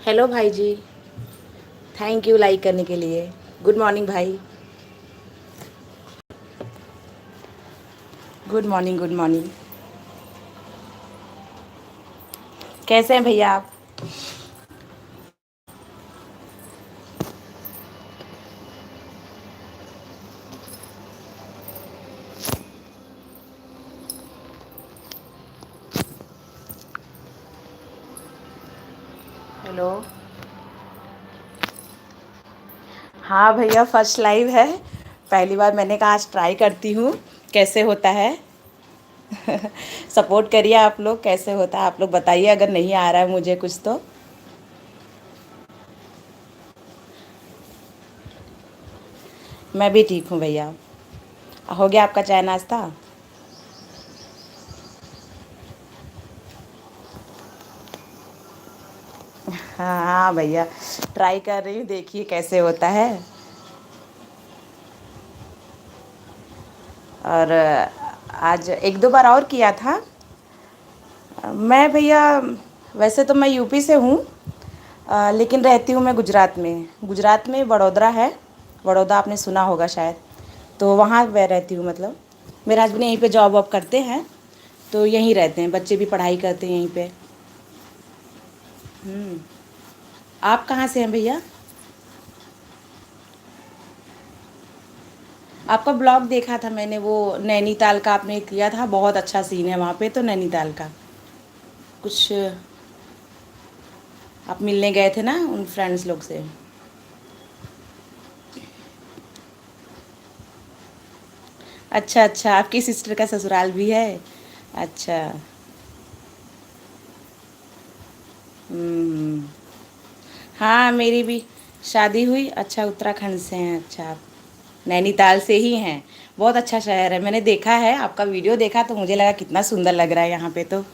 Hello भाई जी। Thank you like करने के लिए। गुड मॉर्निंग भाई। Good morning good morning. कैसे हैं भैया आप? हेलो। हाँ भैया, फर्स्ट लाइव है। पहली बार मैंने कहा आज ट्राई करती हूँ कैसे होता है। सपोर्ट करिए आप लोग, कैसे होता है आप लोग बताइए अगर नहीं आ रहा है मुझे कुछ तो। मैं भी ठीक हूँ भैया। हो गया आपका चाय नाश्ता? हाँ हाँ भैया, ट्राई कर रही हूँ, देखिए कैसे होता है। और आज एक दो बार और किया था। मैं भैया, वैसे तो मैं यूपी से हूँ, लेकिन रहती हूँ मैं गुजरात में। गुजरात में वडोदरा है। बड़ौदा आपने सुना होगा शायद। तो वहाँ मैं रहती हूँ, मतलब मेरे हस्बैंड यहीं पे जॉब वॉब करते हैं, तो यहीं रहते हैं, बच्चे भी पढ़ाई करते हैं यहीं पे। हम्म। आप कहाँ से हैं भैया? आपका ब्लॉग देखा था मैंने, वो नैनीताल का आपने किया था, बहुत अच्छा सीन है वहाँ पे तो नैनीताल का। कुछ आप मिलने गए थे ना उन फ्रेंड्स लोग से? अच्छा अच्छा, आपकी सिस्टर का ससुराल भी है। अच्छा। हम्म। हाँ मेरी भी शादी हुई। अच्छा, उत्तराखंड से हैं? अच्छा, आप नैनीताल से ही हैं। बहुत अच्छा शहर है, मैंने देखा है, आपका वीडियो देखा तो मुझे लगा कितना सुंदर लग रहा है यहाँ पे तो।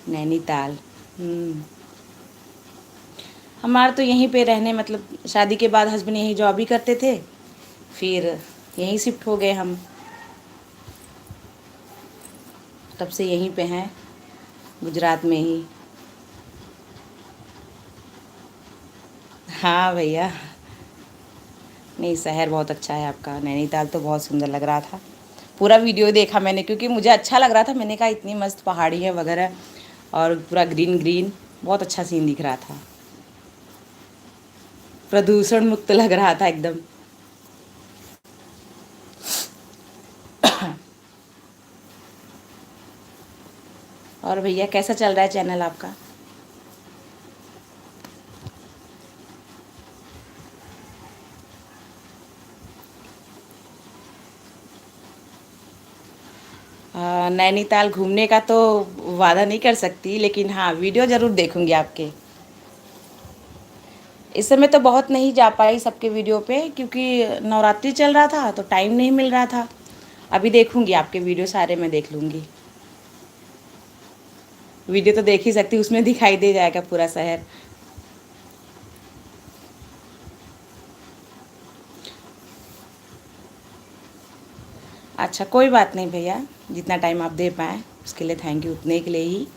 नैनीताल। हम्म। हमारा तो यहीं पे रहने, मतलब शादी के बाद हस्बैंड यहीं जॉब ही करते थे, फिर यहीं शिफ्ट हो गए हम। तब से यहीं पे हैं, गुजरात में ही। हाँ भैया। नहीं, शहर बहुत अच्छा है आपका, नैनीताल तो बहुत सुंदर लग रहा था। पूरा वीडियो देखा मैंने क्योंकि मुझे अच्छा लग रहा था, मैंने कहा इतनी मस्त पहाड़ी है वगैरह, और पूरा ग्रीन ग्रीन, बहुत अच्छा सीन दिख रहा था। प्रदूषण मुक्त लग रहा था एकदम। और भैया कैसा चल रहा है चैनल आपका? नैनीताल घूमने का तो वादा नहीं कर सकती, लेकिन हाँ वीडियो ज़रूर देखूंगी आपके। इस समय तो बहुत नहीं जा पाई सबके वीडियो पे, क्योंकि नवरात्रि चल रहा था तो टाइम नहीं मिल रहा था। अभी देखूंगी आपके वीडियो, सारे मैं देख लूँगी। वीडियो तो देख ही सकती, उसमें दिखाई दे जाएगा पूरा शहर। अच्छा कोई बात नहीं भैया, जितना टाइम आप दे पाएँ उसके लिए थैंक यू, उतने के लिए ही।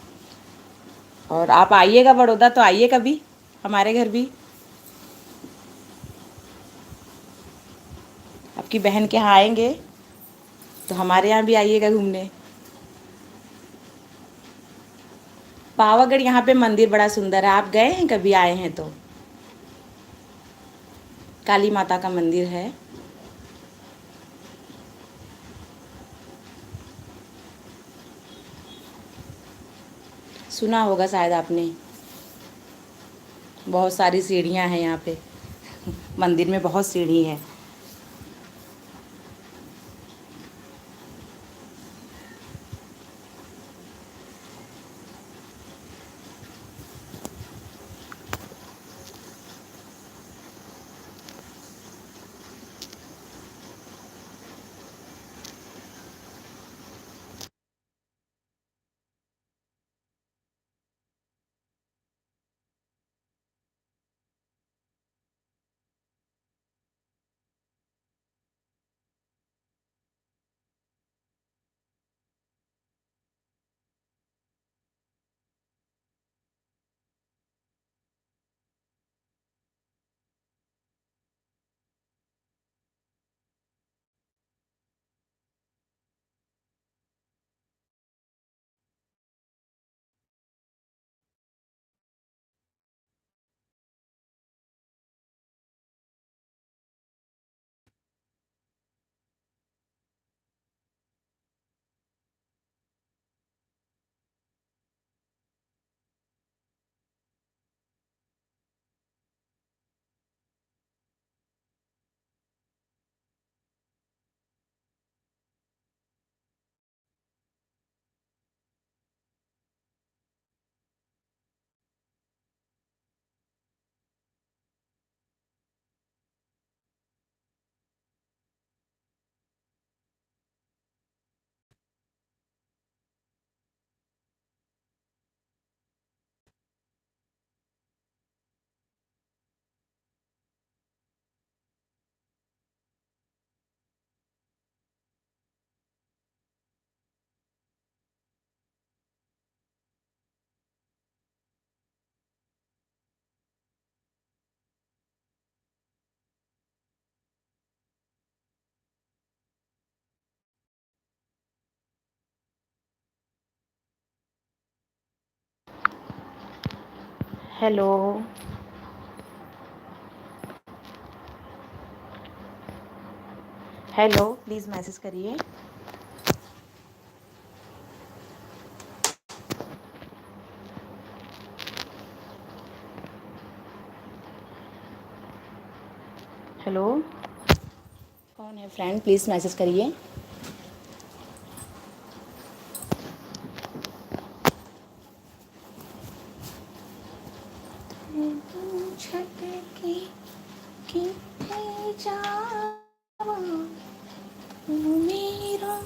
और आप आइएगा बड़ौदा तो आइए कभी हमारे घर भी। आपकी बहन के यहाँ आएंगे तो हमारे यहाँ भी आइएगा घूमने। पावागढ़ यहाँ पे मंदिर बड़ा सुंदर है, आप गए हैं कभी, आए हैं तो? काली माता का मंदिर है। सुना होगा शायद आपने। बहुत सारी सीढ़ियाँ हैं यहाँ पे, मंदिर में बहुत सीढ़ी है। हेलो। हेलो, प्लीज़ मैसेज करिए। हेलो, कौन है फ्रेंड, प्लीज़ मैसेज करिए। छटके कितने जाओ मेरा।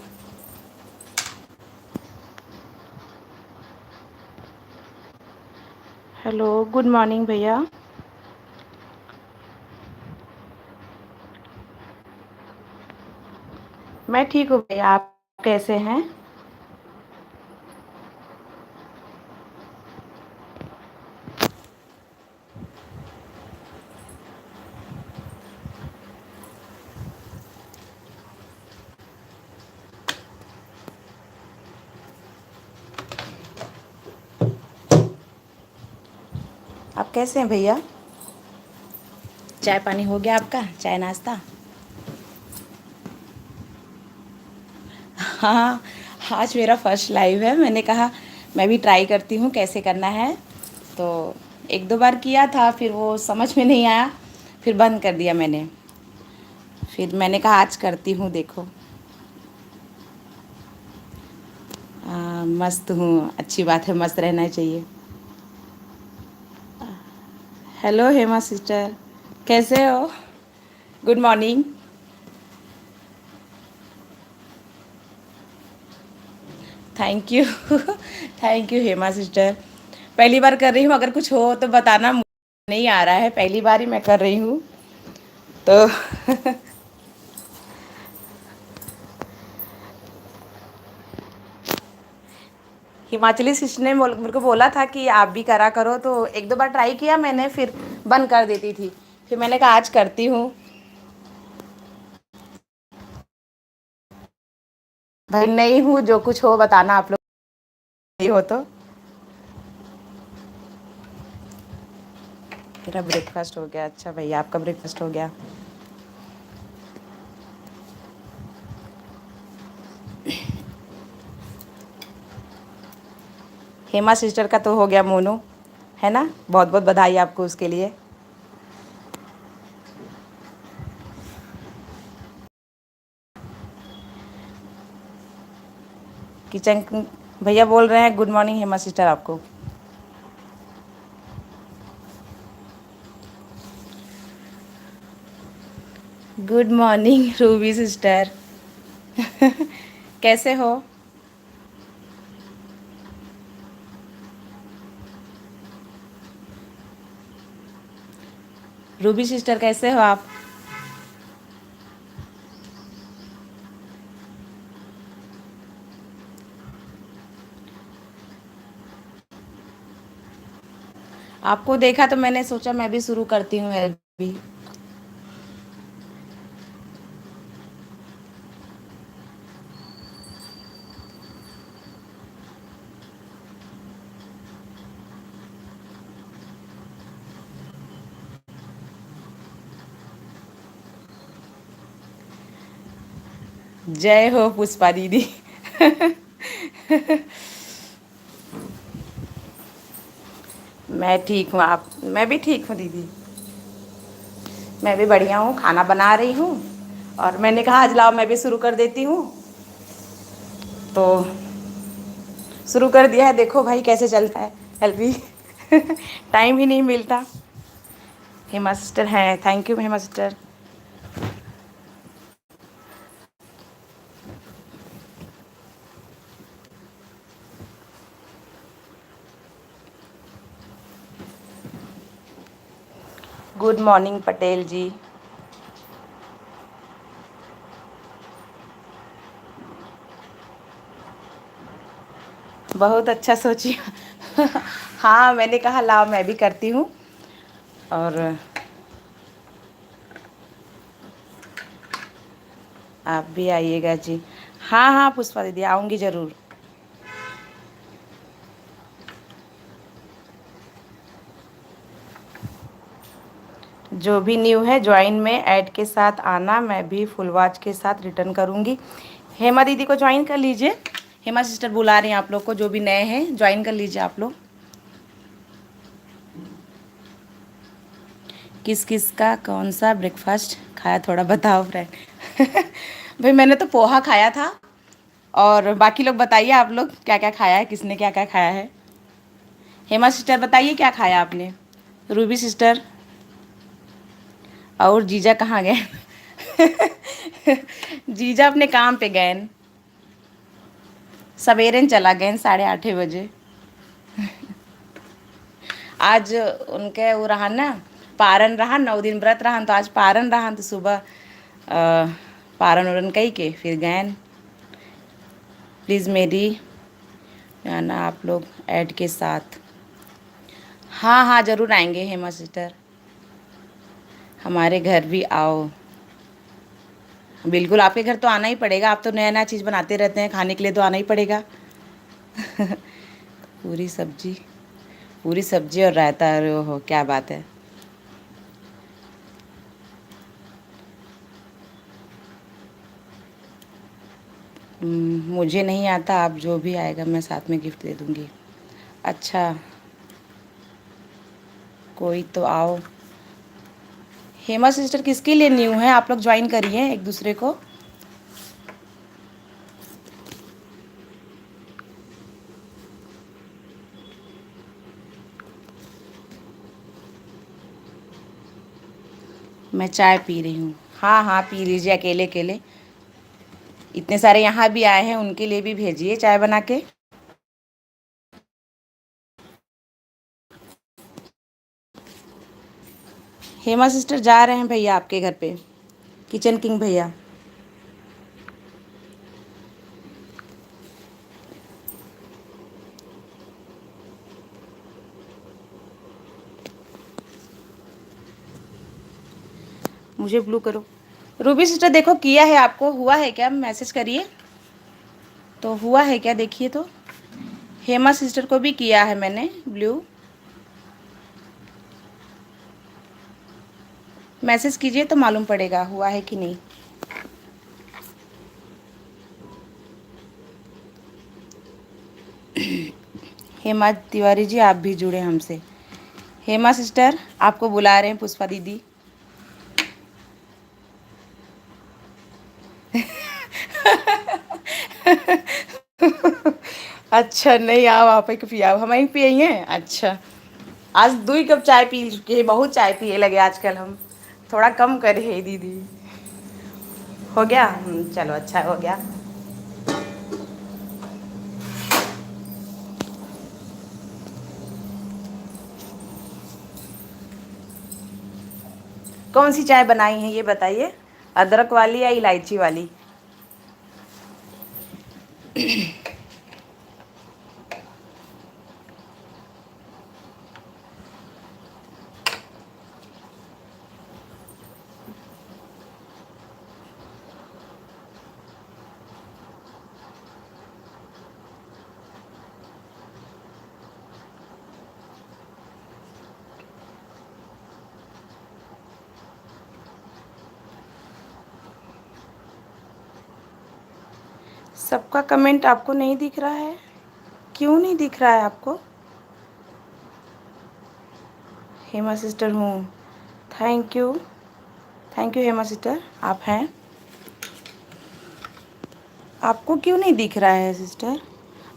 हेलो, गुड मॉर्निंग भैया। मैं ठीक हूँ भैया, आप कैसे हैं? आप कैसे हैं भैया? चाय पानी हो गया आपका, चाय नाश्ता? हाँ, आज मेरा फर्स्ट लाइव है। मैंने कहा मैं भी ट्राई करती हूँ कैसे करना है। तो एक दो बार किया था, फिर वो समझ में नहीं आया, फिर बंद कर दिया मैंने। फिर मैंने कहा आज करती हूँ, देखो। मस्त हूँ, अच्छी बात है, मस्त रहना चाहिए। हेलो हेमा सिस्टर, कैसे हो? Good morning. Thank you. Thank you Hema sister. पहली बार कर रही हूँ, अगर कुछ हो तो बताना। मुझे नहीं आ रहा है, पहली बार ही मैं कर रही हूँ तो। हिमाचली सिस्टर ने मेरे को बोला था कि आप भी करा करो, तो एक दो बार ट्राई किया मैंने, फिर बंद कर देती थी। फिर मैंने कहा आज करती हूँ। भाई नहीं हूँ, जो कुछ हो बताना आप लोग, नहीं हो तो। मेरा ब्रेकफास्ट हो गया। अच्छा भैया, आपका ब्रेकफास्ट हो गया? हेमा सिस्टर का तो हो गया मोनू, है ना? बहुत बहुत बधाई आपको उसके लिए। किचन भैया बोल रहे हैं गुड मॉर्निंग हेमा सिस्टर आपको। Good morning Ruby sister. कैसे हो? रूबी सिस्टर कैसे हो आप? आपको देखा तो मैंने सोचा मैं भी शुरू करती हूँ अभी। जय हो पुष्पा दीदी। मैं ठीक हूँ, आप? मैं भी ठीक हूँ दीदी। मैं भी बढ़िया हूँ, खाना बना रही हूँ। और मैंने कहा आज लाओ मैं भी शुरू कर देती हूँ, तो शुरू कर दिया है। देखो भाई कैसे चलता है अभी। टाइम ही नहीं मिलता। हेमा सिस्टर हैं, thank you Hema sister. Good morning Patel ji. बहुत अच्छा सोची। हाँ, मैंने कहा लाओ मैं भी करती हूँ। और आप भी आइएगा जी। हाँ हाँ पुष्पा दीदी, आऊँगी ज़रूर। जो भी न्यू है ज्वाइन में ऐड के साथ आना, मैं भी फुल वॉच के साथ रिटर्न करूँगी। हेमा दीदी को ज्वाइन कर लीजिए। हेमा सिस्टर बुला रही हैं आप लोग को, जो भी नए हैं ज्वाइन कर लीजिए आप लोग। किस किस का कौन सा ब्रेकफास्ट खाया थोड़ा बताओ फ्रेंड। भाई मैंने तो पोहा खाया था, और बाकी लोग बताइए आप लोग क्या क्या खाया है, किसने क्या क्या खाया है। हेमा सिस्टर बताइए क्या खाया आपने। रूबी सिस्टर और जीजा कहाँ गए। जीजा अपने काम पे गए, सवेरे चला गए 8:30 बजे। आज उनके वो रहा ना, पारन रहा, 9 दिन व्रत रहा, तो आज पारन रहा, तो सुबह पारन उरन कही के फिर गए। प्लीज़ मेरी आना आप लोग ऐड के साथ। हाँ हाँ ज़रूर आएंगे हेमा सिस्टर, हमारे घर भी आओ। बिल्कुल आपके घर तो आना ही पड़ेगा, आप तो नया नया चीज़ बनाते रहते हैं, खाने के लिए तो आना ही पड़ेगा। पूरी सब्जी, पूरी सब्जी और रायता, अरे ओहो क्या बात है। मुझे नहीं आता, आप जो भी आएगा मैं साथ में गिफ्ट दे दूँगी। अच्छा कोई तो आओ। हेमा सिस्टर किसके लिए न्यू है, आप लोग ज्वाइन करिए एक दूसरे को। मैं चाय पी रही हूँ। हाँ हाँ पी लीजिए अकेले अकेले, इतने सारे यहाँ भी आए हैं, उनके लिए भी भेजिए चाय बना के। हेमा सिस्टर जा रहे हैं भैया आपके घर पे, किचन किंग भैया। मुझे ब्लू करो। रूबी सिस्टर देखो किया है आपको, हुआ है क्या, मैसेज करिए तो हुआ है क्या देखिए तो। हेमा सिस्टर को भी किया है मैंने ब्लू, मैसेज कीजिए तो मालूम पड़ेगा हुआ है कि नहीं। हेमा तिवारी जी आप भी जुड़े हमसे। हेमा सिस्टर आपको बुला रहे हैं पुष्पा दीदी। अच्छा नहीं आओ, आप ही को पियाओ, हम ही पियेंगे। अच्छा आज 2 कप चाय पी चुके हैं, बहुत चाय पिए लगे आजकल हम, थोड़ा कम करे है दीदी। हो गया चलो अच्छा हो गया। कौन सी चाय बनाई है ये बताइए, अदरक वाली या इलायची वाली। सबका कमेंट आपको नहीं दिख रहा है, क्यों नहीं दिख रहा है आपको। हेमा सिस्टर हूँ, thank you, thank you Hema sister आप हैं। आपको क्यों नहीं दिख रहा है सिस्टर,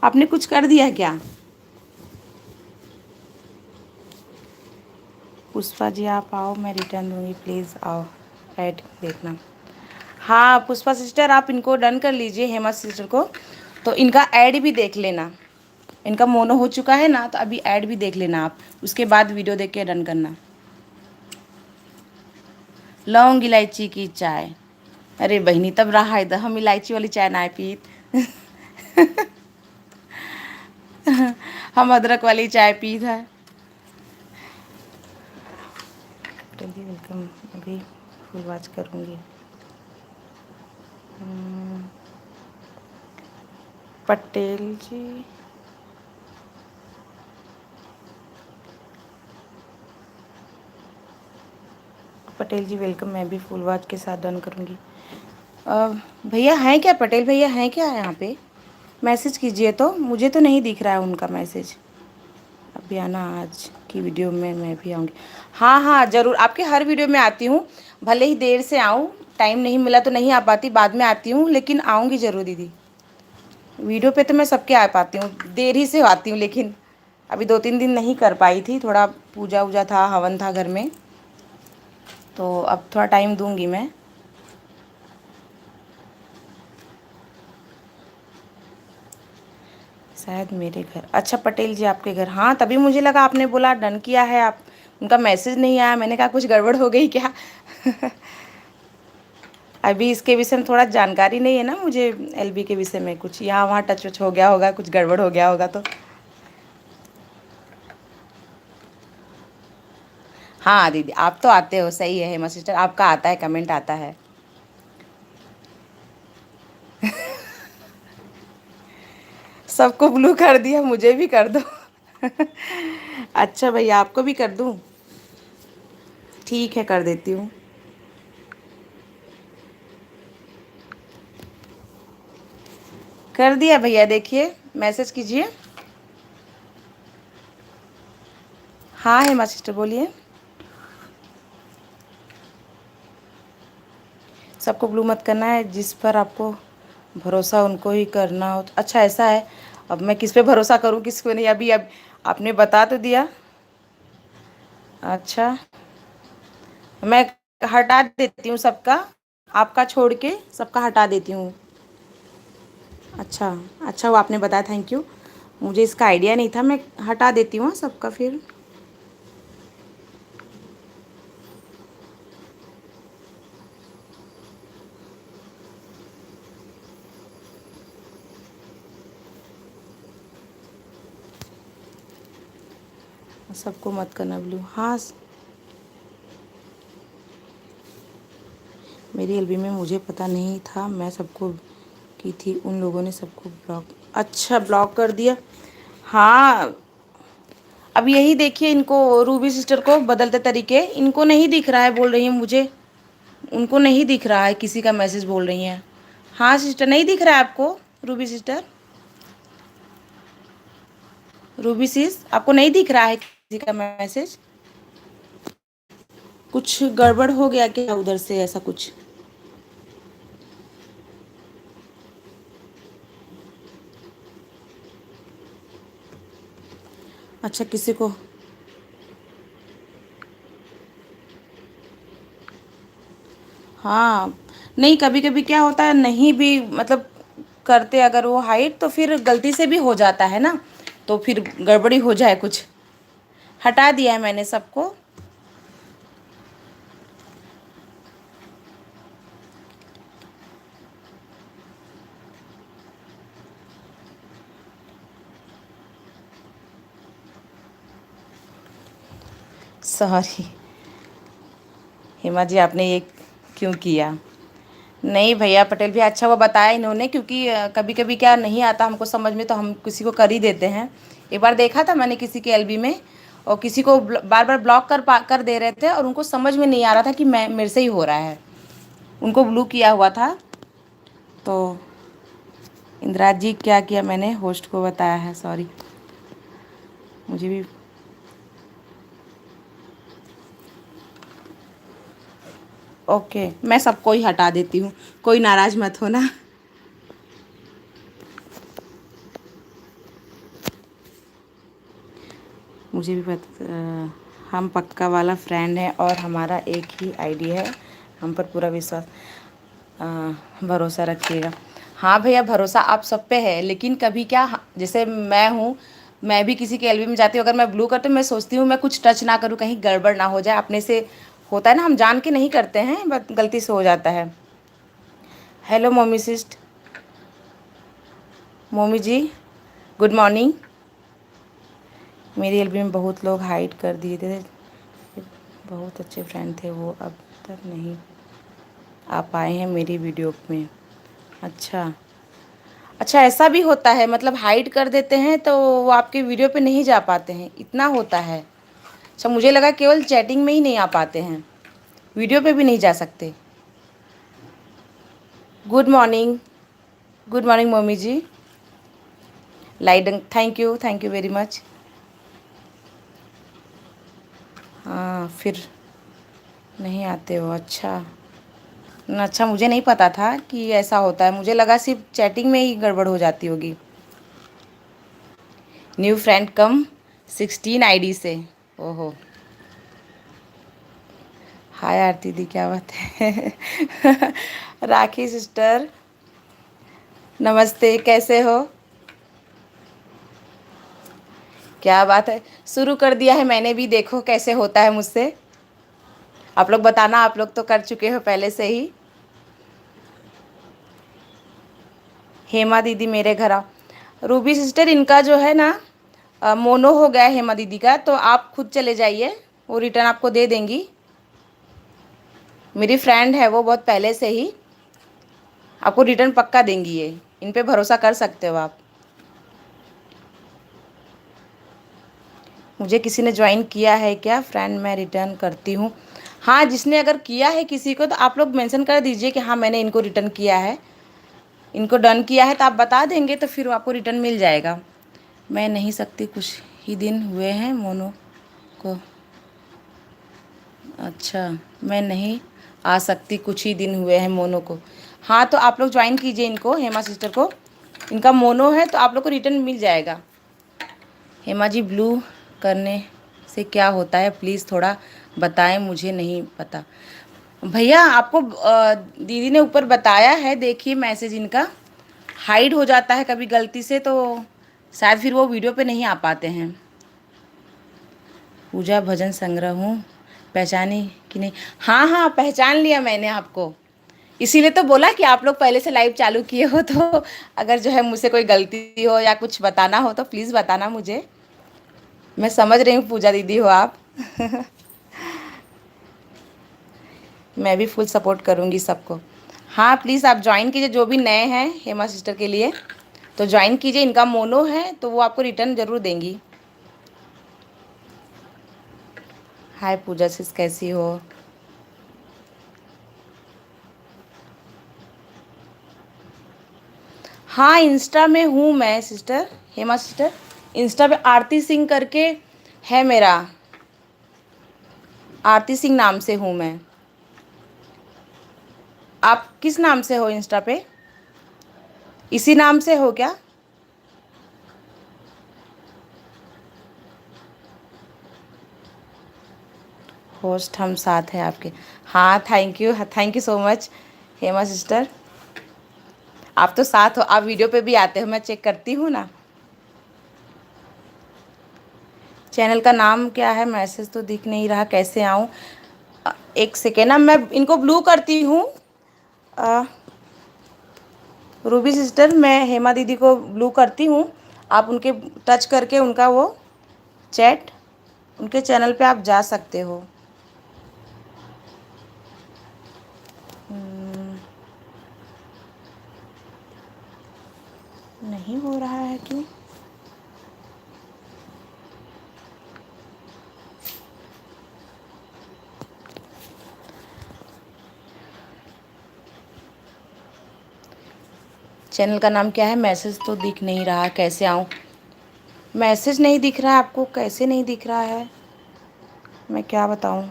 आपने कुछ कर दिया क्या। पुष्पा जी आप आओ, मैं रिटर्न दूँगी, प्लीज़ आओ ऐड देखना। हाँ पुष्पा सिस्टर आप इनको डन कर लीजिए, हेमा सिस्टर को, तो इनका ऐड भी देख लेना। इनका मोनो हो चुका है ना, तो अभी ऐड भी देख लेना आप, उसके बाद वीडियो देख के डन करना। लौंग इलायची की चाय, अरे बहनी तब रहा है, हम इलायची वाली चाय ना पीत। हम अदरक वाली चाय पी था। चलिए वेलकम, अभी फुल वॉच करूँगी। पटेल जी पटेल जी वेलकम, मैं भी फुल वॉच के साथ डन करूँगी। भैया हैं क्या, पटेल भैया हैं क्या यहाँ पे? मैसेज कीजिए, तो मुझे तो नहीं दिख रहा है उनका मैसेज। अभी आना, आज की वीडियो में मैं भी आऊँगी। हाँ हाँ ज़रूर, आपके हर वीडियो में आती हूँ, भले ही देर से आऊँ, टाइम नहीं मिला तो नहीं आ पाती, बाद में आती हूँ, लेकिन आऊँगी ज़रूर दीदी। वीडियो पे तो मैं सबके आ पाती हूँ, देर ही से आती हूँ, लेकिन अभी 2-3 दिन नहीं कर पाई थी, थोड़ा पूजा वूजा था, हवन था घर में, तो अब थोड़ा टाइम दूंगी मैं। शायद मेरे घर, अच्छा पटेल जी आपके घर, हाँ तभी मुझे लगा आपने बोला डन किया है आप, उनका मैसेज नहीं आया, मैंने कहा कुछ गड़बड़ हो गई क्या। अभी इसके विषय में थोड़ा जानकारी नहीं है ना मुझे, एलबी के विषय में कुछ यहाँ वहाँ टच वच हो गया होगा, कुछ गड़बड़ हो गया होगा तो। हाँ दीदी आप तो आते हो, सही है हेमा सिस्टर, आपका आता है, कमेंट आता है। सबको ब्लू कर दिया, मुझे भी कर दो। अच्छा भैया आपको भी कर दूँ? ठीक है कर देती हूँ। कर दिया भैया, देखिए मैसेज कीजिए। हाँ हेमा सिस्टर बोलिए। सबको ब्लू मत करना है, जिस पर आपको भरोसा उनको ही करना हो। अच्छा ऐसा है, अब मैं किस पे भरोसा करूँ किस पे नहीं, अभी अब आपने बता तो दिया। अच्छा मैं हटा देती हूँ सबका, आपका छोड़ के सबका हटा देती हूँ। अच्छा अच्छा, वो आपने बताया, थैंक यू, मुझे इसका आइडिया नहीं था, मैं हटा देती हूँ सबका फिर। सबको मत करना ब्लू, हाँ मेरी एलबी में मुझे पता नहीं था, मैं सबको की थी, उन लोगों ने सबको ब्लॉक, अच्छा ब्लॉक कर दिया। हाँ अब यही देखिए, इनको रूबी सिस्टर को बदलते तरीके, इनको नहीं दिख रहा है, बोल रही हैं मुझे, उनको नहीं दिख रहा है, किसी का मैसेज बोल रही हैं। हाँ सिस्टर नहीं दिख रहा है आपको, रूबी सिस्टर, रूबी सिस आपको नहीं दिख रहा है किसी का मैसेज? कुछ गड़बड़ हो गया क्या उधर से, ऐसा कुछ? अच्छा किसी को, हाँ नहीं कभी कभी क्या होता है, नहीं भी मतलब करते अगर वो हाइट, तो फिर गलती से भी हो जाता है ना, तो फिर गड़बड़ी हो जाए कुछ। हटा दिया है मैंने सबको। सॉरी हेमा जी, आपने ये क्यों किया? नहीं भैया पटेल भैया, अच्छा वो बताया इन्होंने, क्योंकि कभी कभी क्या नहीं आता हमको समझ में, तो हम किसी को कर ही देते हैं। एक बार देखा था मैंने किसी के एलबी में, और किसी को बार बार ब्लॉक कर दे रहे थे, और उनको समझ में नहीं आ रहा था कि मैं मेरे से ही हो रहा है, उनको ब्लू किया हुआ था। तो इंदिरा जी क्या किया मैंने, होस्ट को बताया है, सॉरी मुझे भी। ओके मैं सबको ही हटा देती हूँ, कोई नाराज़ मत होना। मुझे भी पता, हम पक्का वाला फ्रेंड हैं और हमारा एक ही आईडी है, हम पर पूरा विश्वास, भरोसा रखिएगा। हाँ भैया भरोसा आप सब पे है, लेकिन कभी क्या, जैसे मैं हूँ, मैं भी किसी के एलबी में जाती हूँ, अगर मैं ब्लू करती हूँ, मैं सोचती हूँ मैं कुछ टच ना करूँ, कहीं गड़बड़ ना हो जाए, अपने से होता है ना, हम जान के नहीं करते हैं, बट गलती से हो जाता है। हेलो मोमी सिस्ट, मोमी जी गुड मॉर्निंग। मेरी एलबी में बहुत लोग हाइड कर दिए थे, बहुत अच्छे फ्रेंड थे वो, अब तक नहीं आ पाए हैं मेरी वीडियो में। अच्छा अच्छा ऐसा भी होता है, मतलब हाइड कर देते हैं तो वो आपके वीडियो पे नहीं जा पाते हैं, इतना होता है? अच्छा मुझे लगा केवल चैटिंग में ही नहीं आ पाते हैं। वीडियो पे भी नहीं जा सकते। Good morning. Good morning mummy ji. Like done, thank you very much. हाँ फिर नहीं आते हो, अच्छा। अच्छा, मुझे नहीं पता था कि ऐसा होता है, मुझे लगा सिर्फ चैटिंग में ही गड़बड़ हो जाती होगी। न्यू फ्रेंड कम 16 आईडी से। ओहो। हाय आरती दी, क्या बात है। राखी सिस्टर, नमस्ते, कैसे हो? क्या बात है, शुरू कर दिया है मैंने भी, देखो कैसे होता है मुझसे। आप लोग बताना, आप लोग तो कर चुके हो पहले से ही। हेमा दीदी मेरे घर आओ। रूबी सिस्टर, इनका जो है ना मोनो हो गया है हेमा दीदी का, तो आप खुद चले जाइए, वो रिटर्न आपको दे देंगी। मेरी फ्रेंड है वो बहुत पहले से ही, आपको रिटर्न पक्का देंगी ये, इन पे भरोसा कर सकते हो आप। मुझे किसी ने ज्वाइन किया है क्या फ्रेंड, मैं रिटर्न करती हूँ। हाँ, जिसने अगर किया है किसी को तो आप लोग मेंशन कर दीजिए कि हाँ मैंने इनको रिटर्न किया है, इनको डन किया है, तो आप बता देंगे तो फिर आपको रिटर्न मिल जाएगा। मैं नहीं सकती, कुछ ही दिन हुए हैं मोनो को। अच्छा, मैं नहीं आ सकती, कुछ ही दिन हुए हैं मोनो को। हाँ, तो आप लोग ज्वाइन कीजिए इनको, हेमा सिस्टर को, इनका मोनो है तो आप लोग को रिटर्न मिल जाएगा। हेमा जी, ब्लू करने से क्या होता है, प्लीज़ थोड़ा बताएं, मुझे नहीं पता। भैया आपको दीदी ने ऊपर बताया है, देखिए मैसेज इनका हाइड हो जाता है कभी गलती से, तो शायद फिर वो वीडियो पे नहीं आ पाते हैं। पूजा भजन संग्रह हूँ, पहचानी कि नहीं? हाँ हाँ, पहचान लिया मैंने आपको, इसीलिए तो बोला कि आप लोग पहले से लाइव चालू किए हो, तो अगर जो है मुझसे कोई गलती हो या कुछ बताना हो तो प्लीज़ बताना मुझे। मैं समझ रही हूँ पूजा दीदी हो आप। मैं भी फुल सपोर्ट करूँगी सबको। हाँ प्लीज़ आप ज्वाइन कीजिए, जो भी नए हैं हेमा सिस्टर के लिए, तो ज्वाइन कीजिए, इनका मोनो है तो वो आपको रिटर्न ज़रूर देंगी। हाय पूजा सिस, कैसी हो? हाँ, इंस्टा में हूँ मैं सिस्टर, हेमा सिस्टर। इंस्टा पे आरती सिंह करके है मेरा, आरती सिंह नाम से हूँ मैं। आप किस नाम से हो इंस्टा पे? इसी नाम से हो क्या? होस्ट हम साथ हैं आपके। हाँ, thank you so much Hema sister. आप तो साथ हो, आप वीडियो पे भी आते हो, मैं चेक करती हूँ ना। चैनल का नाम क्या है? मैसेज तो दिख नहीं रहा, कैसे आऊँ? एक सेकेंड ना, मैं इनको ब्लू करती हूँ। अ, रूबी सिस्टर, मैं हेमा दीदी को ब्लू करती हूँ, आप उनके टच करके उनका वो चैट, उनके चैनल पे आप जा सकते हो। नहीं हो रहा है क्यों? चैनल का नाम क्या है? मैसेज तो दिख नहीं रहा, कैसे आऊँ? मैसेज नहीं दिख रहा है आपको, कैसे नहीं दिख रहा है, मैं क्या बताऊँ?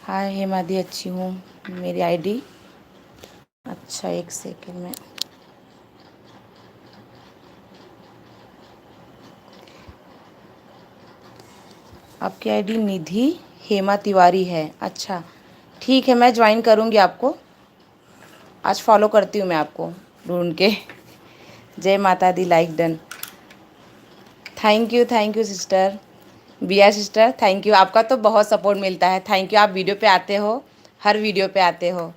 हाय हेमा दी, अच्छी हूँ, मेरी आईडी। अच्छा, एक सेकेंड में। आपकी आईडी निधि हेमा तिवारी है, अच्छा ठीक है, मैं ज्वाइन करूँगी आपको, आज फॉलो करती हूँ मैं आपको ढूंढ के। जय माता दी, like done. Thank you sister. बिया सिस्टर, थैंक यू, आपका तो बहुत सपोर्ट मिलता है, थैंक यू, आप वीडियो पे आते हो, हर वीडियो पे आते हो।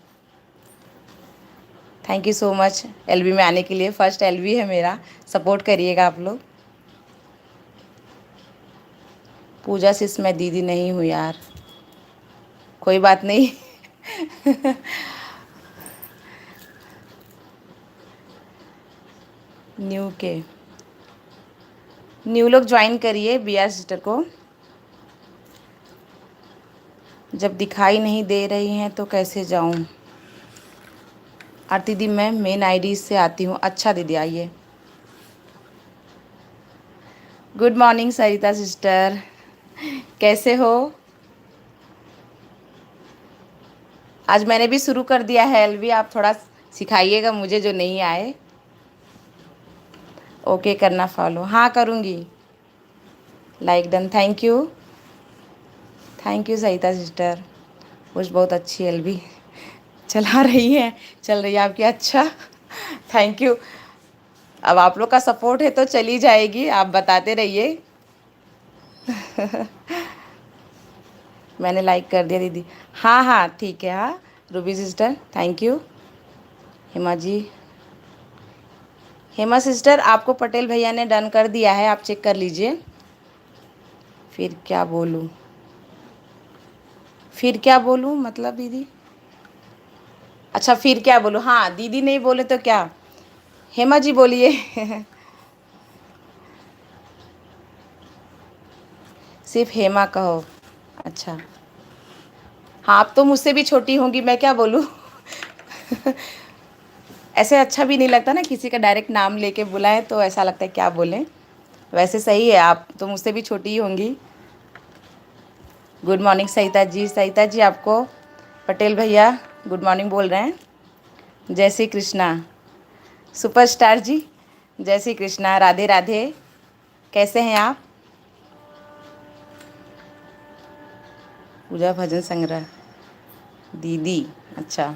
Thank you so much LB में आने के लिए, फर्स्ट एलबी है मेरा, सपोर्ट करिएगा आप लोग। पूजा सिस, मैं दीदी नहीं हूँ यार, कोई बात नहीं। न्यू के न्यू लोग ज्वाइन करिए बी आर सिस्टर को। जब दिखाई नहीं दे रही हैं तो कैसे जाऊं? आरती दी मैं मेन आईडी से आती हूँ। अच्छा दीदी आइए। गुड मॉर्निंग सरिता सिस्टर, कैसे हो? आज मैंने भी शुरू कर दिया है एलवी, आप थोड़ा सिखाइएगा मुझे जो नहीं आए। ओके करना फॉलो, हाँ करूँगी। Like done, thank you. Thank you Sarita sister, कुछ बहुत अच्छी एलवी चला रही है, चल रही है आपकी। अच्छा थैंक यू। अब आप लोग का सपोर्ट है तो चली जाएगी, आप बताते रहिए। मैंने लाइक कर दिया दीदी। हाँ हाँ ठीक है। हाँ Ruby sister thank you. Hema ji, Hema sister आपको पटेल भैया ने डन कर दिया है, आप चेक कर लीजिए। फिर क्या बोलूँ? फिर क्या बोलूँ मतलब दीदी? अच्छा फिर क्या बोलूँ, हाँ दीदी नहीं बोले तो क्या? हेमा जी बोलिए। सिर्फ हेमा कहो। अच्छा हाँ, आप तो मुझसे भी छोटी होंगी, मैं क्या बोलूँ। ऐसे अच्छा भी नहीं लगता ना, किसी का डायरेक्ट नाम लेके बुलाएं तो ऐसा लगता है क्या बोलें। वैसे सही है, आप तो मुझसे भी छोटी ही होंगी। गुड मॉर्निंग सहिता जी। सहिता जी आपको पटेल भैया गुड मॉर्निंग बोल रहे हैं। जय श्री कृष्णा। सुपरस्टार जी जय श्री कृष्णा, राधे राधे, कैसे हैं आप? पूजा भजन संग्रह दीदी, अच्छा।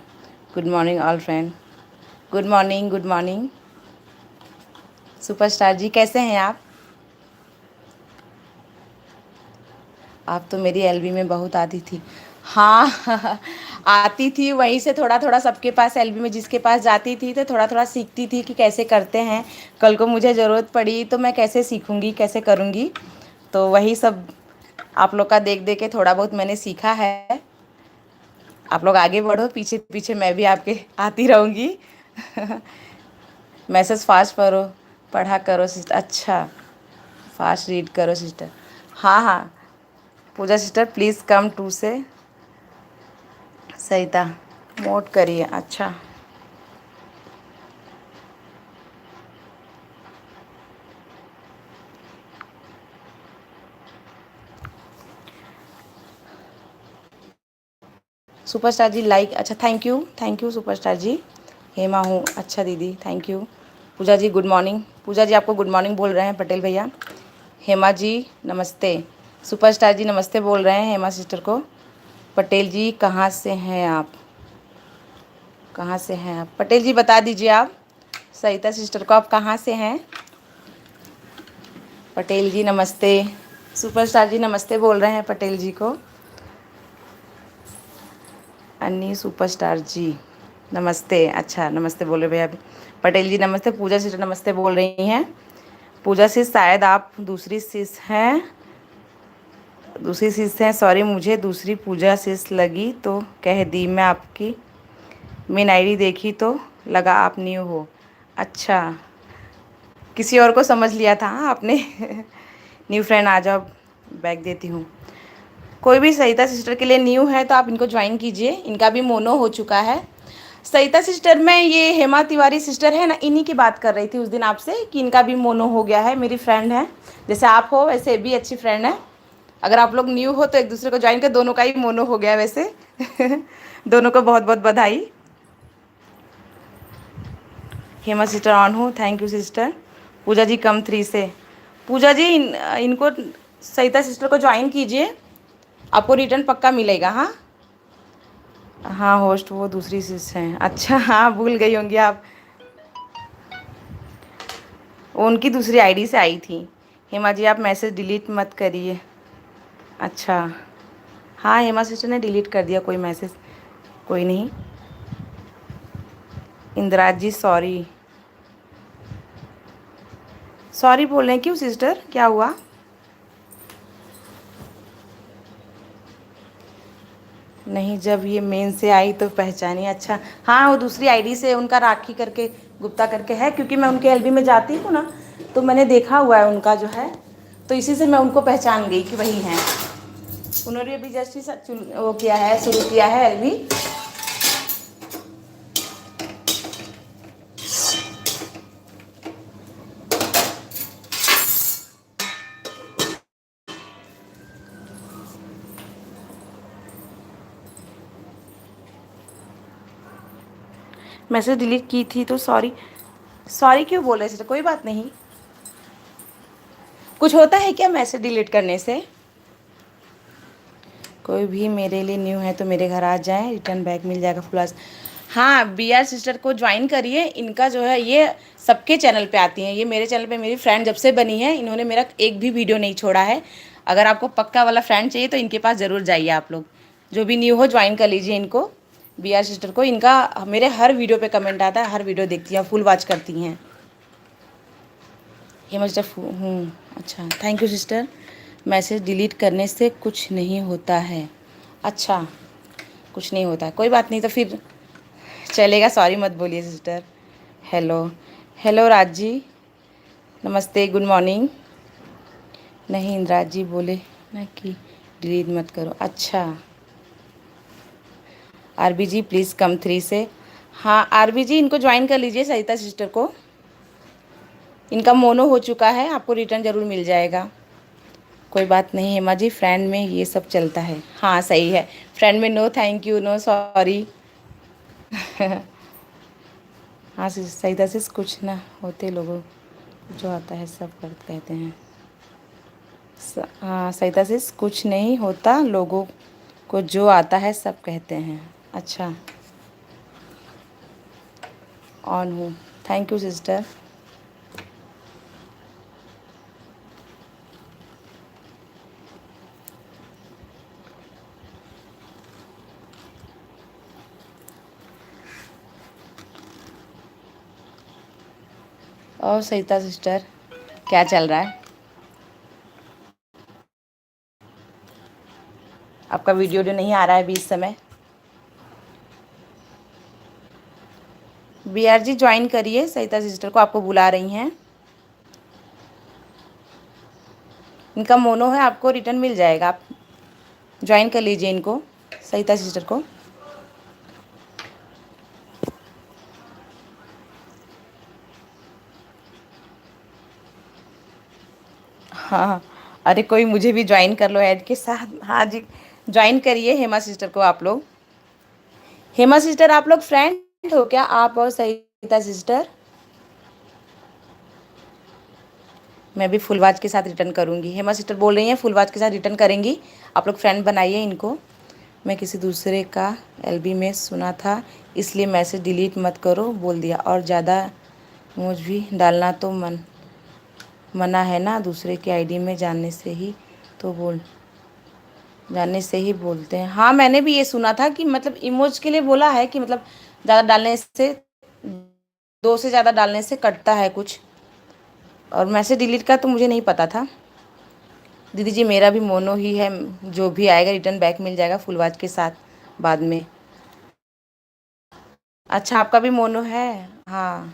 Good morning all friend, good morning good morning. Superstar ji कैसे हैं आप? आप तो मेरी एलबी में बहुत आती थी। हाँ आती थी, वहीं से थोड़ा थोड़ा सबके पास एलबी में जिसके पास जाती थी तो थोड़ा थोड़ा सीखती थी कि कैसे करते हैं। कल को मुझे ज़रूरत पड़ी तो मैं कैसे सीखूंगी, कैसे करूँगी, तो वही सब आप लोग का देख देख के थोड़ा बहुत मैंने सीखा है। आप लोग आगे बढ़ो, पीछे पीछे मैं भी आपके आती रहूँगी। मैसेज फास्ट पढ़ो, पढ़ा करो सिस्टर। अच्छा फास्ट रीड करो सिस्टर। हाँ हाँ पूजा सिस्टर प्लीज़ कम टू से सहिता मोड करिए। अच्छा सुपरस्टार जी लाइक, अच्छा thank you superstar ji. Hema हूँ, अच्छा दीदी thank you. Puja ji good morning, Puja ji आपको गुड मॉर्निंग बोल रहे हैं पटेल भैया। हेमा जी नमस्ते। सुपरस्टार जी नमस्ते बोल रहे हैं हेमा सिस्टर को। पटेल जी कहाँ से हैं आप? कहाँ से हैं आप पटेल जी, बता दीजिए आप सरिता सिस्टर को, आप कहाँ से हैं? पटेल जी नमस्ते। सुपरस्टार जी नमस्ते बोल रहे हैं पटेल जी को। अन्नी सुपरस्टार जी नमस्ते, अच्छा नमस्ते बोले भैया। पटेल जी नमस्ते। पूजा सिस्टर नमस्ते बोल रही हैं। पूजा सिस्टर शायद आप दूसरी सिस हैं, दूसरी सिस हैं, सॉरी मुझे दूसरी पूजा सिस लगी तो कह दी। मैं आपकी मेन आईडी देखी तो लगा आप न्यू हो। अच्छा किसी और को समझ लिया था हाँ आपने। न्यू फ्रेंड आ जाओ, बैग देती हूँ। कोई भी सरिता सिस्टर के लिए न्यू है तो आप इनको ज्वाइन कीजिए, इनका भी मोनो हो चुका है। सरिता सिस्टर में ये हेमा तिवारी सिस्टर है ना, इन्हीं की बात कर रही थी उस दिन आपसे कि इनका भी मोनो हो गया है। मेरी फ्रेंड है, जैसे आप हो वैसे भी अच्छी फ्रेंड है। अगर आप लोग न्यू हो तो एक दूसरे को ज्वाइन कर, दोनों का ही मोनो हो गया वैसे। दोनों को बहुत बहुत बधाई। हेमा सिस्टर ऑन हो, थैंक यू सिस्टर। पूजा जी कम 3 से। पूजा जी इनको सरिता सिस्टर को ज्वाइन कीजिए, आपको रिटर्न पक्का मिलेगा। हाँ हाँ होस्ट वो दूसरी सिस हैं, अच्छा हाँ भूल गई होंगी आप, वो उनकी दूसरी आईडी से आई थी। हेमा जी आप मैसेज डिलीट मत करिए। अच्छा हाँ हेमा सिस्टर ने डिलीट कर दिया कोई मैसेज, कोई नहीं। इंदिराज जी सॉरी, सॉरी बोल रहे हैं क्यों सिस्टर, क्या हुआ? नहीं जब ये मेन से आई तो पहचानी। अच्छा हाँ वो दूसरी आईडी से उनका राखी करके गुप्ता करके है, क्योंकि मैं उनके एलबी में जाती हूँ ना तो मैंने देखा हुआ है उनका जो है, तो इसी से मैं उनको पहचान गई कि वही हैं। उन्होंने अभी जस्ट ही वो किया है, शुरू किया है एलबी। मैसेज डिलीट की थी तो सॉरी। सॉरी क्यों बोल रहे थे? कोई बात नहीं। कुछ होता है क्या मैसेज डिलीट करने से? कोई भी मेरे लिए न्यू है तो मेरे घर आ जाएं, रिटर्न बैक मिल जाएगा प्लस। हाँ, बी आर सिस्टर को ज्वाइन करिए। इनका जो है ये सबके चैनल पे आती हैं। ये मेरे चैनल पे मेरी फ्रेंड जब से बनी है, इन्होंने मेरा एक भी वीडियो नहीं छोड़ा है। अगर आपको पक्का वाला फ्रेंड चाहिए तो इनके पास ज़रूर जाइए आप लोग। जो भी न्यू हो ज्वाइन कर लीजिए इनको, बी आर सिस्टर को। इनका मेरे हर वीडियो पे कमेंट आता है, हर वीडियो देखती हैं, फुल वॉच करती हैं। हेमा सिस्टर अच्छा, thank you sister. Message delete करने से कुछ नहीं होता है? अच्छा, कुछ नहीं होता है, कोई बात नहीं, तो फिर चलेगा। सॉरी मत बोलिए sister. Hello hello Raj ji, नमस्ते, गुड मॉर्निंग। नहीं, इंद्राज जी बोले ना कि डिलीट मत करो। अच्छा, आरबी जी प्लीज़ कम 3 से। हाँ आरबी जी, इनको ज्वाइन कर लीजिए, सरिता सिस्टर को। इनका मोनो हो चुका है, आपको रिटर्न ज़रूर मिल जाएगा। कोई बात नहीं हेमा जी, फ्रेंड में ये सब चलता है। हाँ सही है, फ्रेंड में no thank you, no sorry. हाँ सही से कुछ ना होते लोगों जो आता है सब कर कहते हैं। हाँ सहिता से कुछ नहीं होता लोगों को जो आता है सब कहते हैं। अच्छा, ऑन हूँ, थैंक यू सिस्टर। और सहिता सिस्टर क्या चल रहा है? आपका वीडियो जो नहीं आ रहा है अभी इस समय। बी आर जी ज्वाइन करिए, सहिता सिस्टर को आपको बुला रही हैं। इनका मोनो है, आपको रिटर्न मिल जाएगा। आप ज्वाइन कर लीजिए इनको, सहिता सिस्टर को। हाँ, अरे कोई मुझे भी ज्वाइन कर लो ऐड के साथ। हाँ जी, ज्वाइन करिए हेमा सिस्टर को आप लोग। हेमा सिस्टर आप लोग फ्रेंड हो क्या, आप और सहिता सिस्टर? मैं भी फुल वाच के साथ रिटर्न करूँगी। हेमा सिस्टर बोल रही हैं फुल वाच के साथ रिटर्न करेंगी। आप लोग फ्रेंड बनाइए इनको। मैं किसी दूसरे का एलबी में सुना था, इसलिए मैसेज डिलीट मत करो बोल दिया। और ज़्यादा मुझ भी डालना तो मना है ना, दूसरे की आईडी में जानने से ही बोलते हैं। हाँ मैंने भी ये सुना था कि मतलब इमोज के लिए बोला है कि मतलब ज़्यादा डालने से, 2 से ज़्यादा डालने से कटता है कुछ। और मैसेज डिलीट का तो मुझे नहीं पता था। दीदी जी मेरा भी मोनो ही है, जो भी आएगा रिटर्न बैक मिल जाएगा फुल वाच के साथ बाद में। अच्छा, आपका भी मोनो है? हाँ